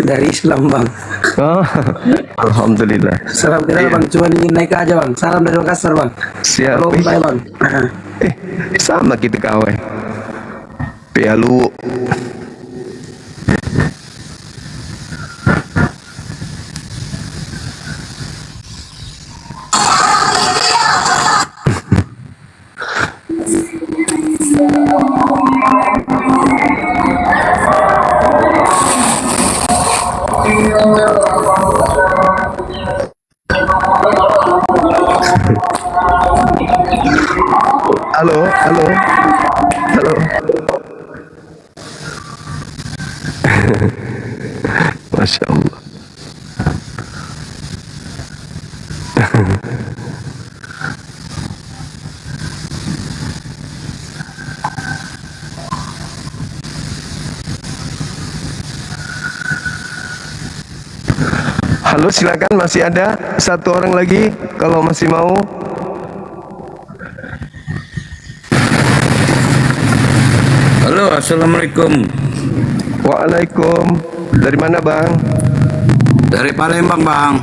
Dari Islam bang. Oh, alhamdulillah. Salam kenal bang, cuma ingin naik aja bang. Salam dari Makassar bang. Siap. Halo bye bang. Sama kita kawe. Pialu. Halo. Masya Allah. Halo, silakan, masih ada 1 orang lagi kalau masih mau. Halo, assalamualaikum. Waalaikum. Dari mana bang? Dari Palembang bang.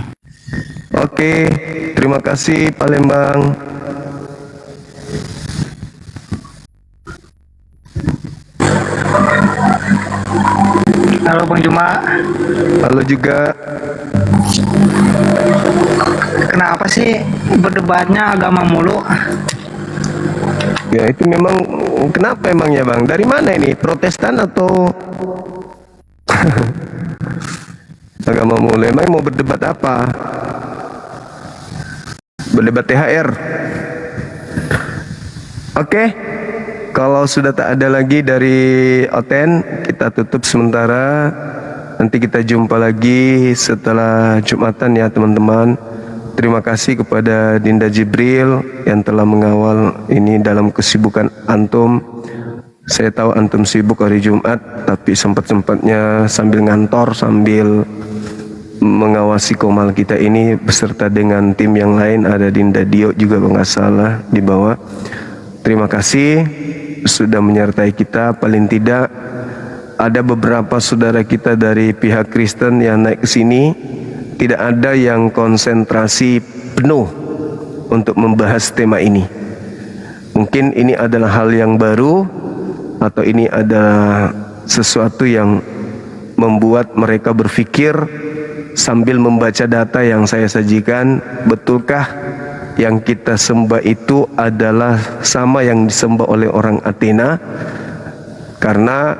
Oke, terima kasih Palembang. Halo bang Juma. Halo juga. Kenapa sih berdebatnya agama mulu? Ya itu memang, kenapa emangnya bang? Dari mana ini? Protestan atau agama mulai? Emang mau berdebat apa? Berdebat THR? Oke, kalau sudah tak ada lagi dari Oten, kita tutup sementara. Nanti kita jumpa lagi setelah Jumatan ya teman-teman. Terima kasih kepada Dinda Jibril yang telah mengawal ini dalam kesibukan antum. Saya tahu antum sibuk hari Jumat, tapi sempat-sempatnya sambil ngantor, sambil mengawasi komal kita ini beserta dengan tim yang lain, ada Dinda Dio juga kalau nggak salah di bawah. Terima kasih sudah menyertai kita. Paling tidak ada beberapa saudara kita dari pihak Kristen yang naik ke sini, tidak ada yang konsentrasi penuh untuk membahas tema ini. Mungkin ini adalah hal yang baru, atau ini adalah sesuatu yang membuat mereka berpikir sambil membaca data yang saya sajikan, betulkah yang kita sembah itu adalah sama yang disembah oleh orang Athena? Karena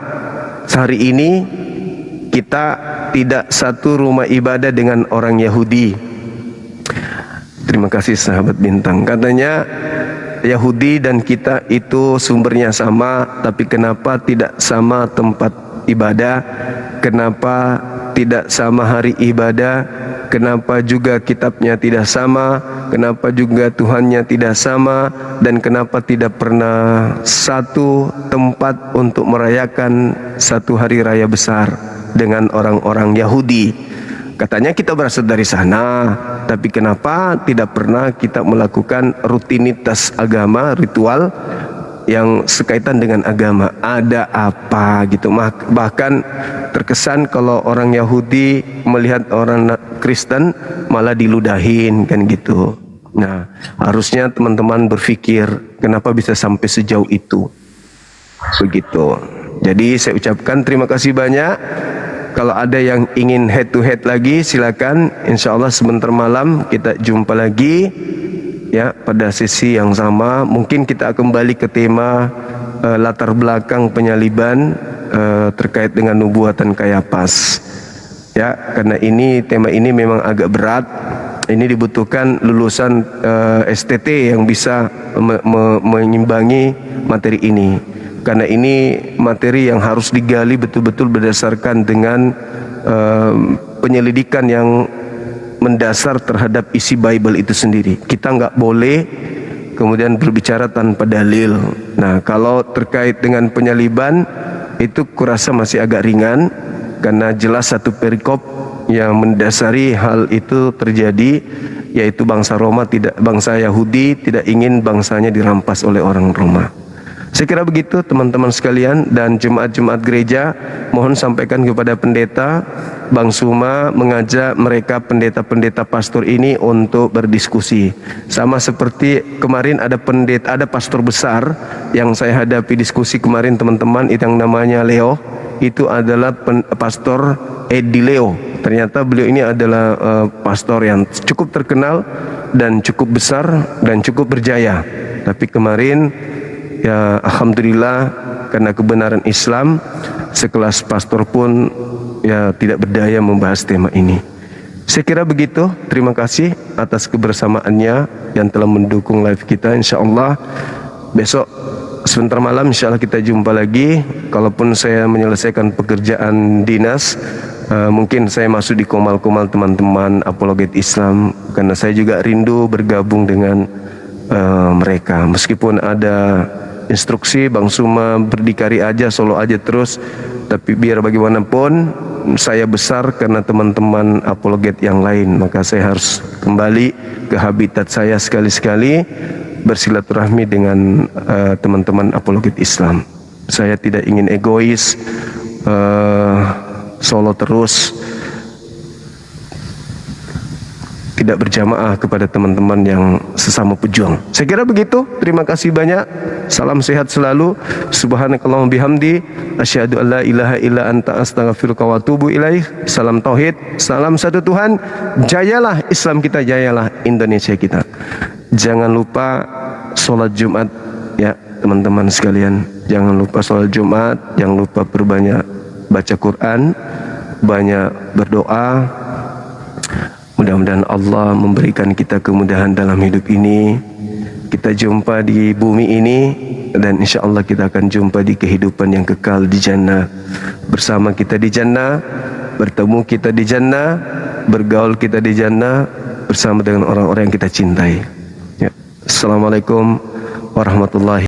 hari ini kita tidak satu rumah ibadah dengan orang Yahudi. Terima kasih sahabat bintang. Katanya Yahudi dan kita itu sumbernya sama, tapi kenapa tidak sama tempat ibadah? Kenapa tidak sama hari ibadah? Kenapa juga kitabnya tidak sama? Kenapa juga Tuhannya tidak sama? Dan kenapa tidak pernah satu tempat untuk merayakan satu hari raya besar dengan orang-orang Yahudi? Katanya kita berasal dari sana, tapi kenapa tidak pernah kita melakukan rutinitas agama, ritual yang sekaitan dengan agama? Ada apa gitu? Bahkan terkesan kalau orang Yahudi melihat orang Kristen malah diludahin kan gitu. Nah, harusnya teman-teman berpikir kenapa bisa sampai sejauh itu. Begitu. Jadi saya ucapkan terima kasih banyak. Kalau ada yang ingin head to head lagi, silakan. Insya Allah sebentar malam kita jumpa lagi ya pada sesi yang sama. Mungkin kita kembali ke tema latar belakang penyaliban terkait dengan nubuatan Kayapas. Ya, karena tema ini memang agak berat. Ini dibutuhkan lulusan STT yang bisa menyimbangi materi ini. Karena ini materi yang harus digali betul-betul berdasarkan dengan penyelidikan yang mendasar terhadap isi Bible itu sendiri. Kita nggak boleh kemudian berbicara tanpa dalil. Nah, kalau terkait dengan penyaliban itu kurasa masih agak ringan, karena jelas satu perikop yang mendasari hal itu terjadi, yaitu bangsa Yahudi tidak ingin bangsanya dirampas oleh orang Roma. Saya kira begitu teman-teman sekalian, dan jemaat-jemaat gereja mohon sampaikan kepada pendeta, Bang Suma mengajak mereka pendeta-pendeta pastor ini untuk berdiskusi. Sama seperti kemarin ada pastor besar yang saya hadapi diskusi kemarin teman-teman, yang namanya Leo. Itu adalah pastor Edi Leo. Ternyata beliau ini adalah pastor yang cukup terkenal dan cukup besar dan cukup berjaya. Tapi kemarin ya alhamdulillah karena kebenaran Islam, sekelas pastor pun ya tidak berdaya membahas tema ini. Saya kira begitu. Terima kasih atas kebersamaannya yang telah mendukung live kita. InsyaAllah besok sebentar malam InsyaAllah kita jumpa lagi. Kalaupun saya menyelesaikan pekerjaan dinas, mungkin saya masuk di komal-komal teman-teman apologet Islam, karena saya juga rindu bergabung dengan mereka. Meskipun ada instruksi Bang Suma berdikari aja, solo aja terus, tapi biar bagaimanapun saya besar karena teman-teman apologet yang lain, maka saya harus kembali ke habitat saya sekali-sekali, bersilaturahmi dengan teman-teman apologet Islam. Saya tidak ingin egois, solo terus, tidak berjamaah kepada teman-teman yang sesama pejuang. Saya kira begitu. Terima kasih banyak. Salam sehat selalu. Subhanakallahumma bihamdi, asyhadu an la ilaha illa anta astaghfiruka wa atubu ilaih. Salam tauhid, salam satu Tuhan. Jayalah Islam kita, jayalah Indonesia kita. Jangan lupa sholat Jumat ya teman-teman sekalian. Jangan lupa sholat Jumat, jangan lupa berbanyak baca Quran, banyak berdoa. Mudah-mudahan Allah memberikan kita kemudahan dalam hidup ini. Kita jumpa di bumi ini, dan insya Allah kita akan jumpa di kehidupan yang kekal di jannah. Bersama kita di jannah, bertemu kita di jannah, bergaul kita di jannah, bersama dengan orang-orang yang kita cintai. Ya. Assalamualaikum warahmatullahi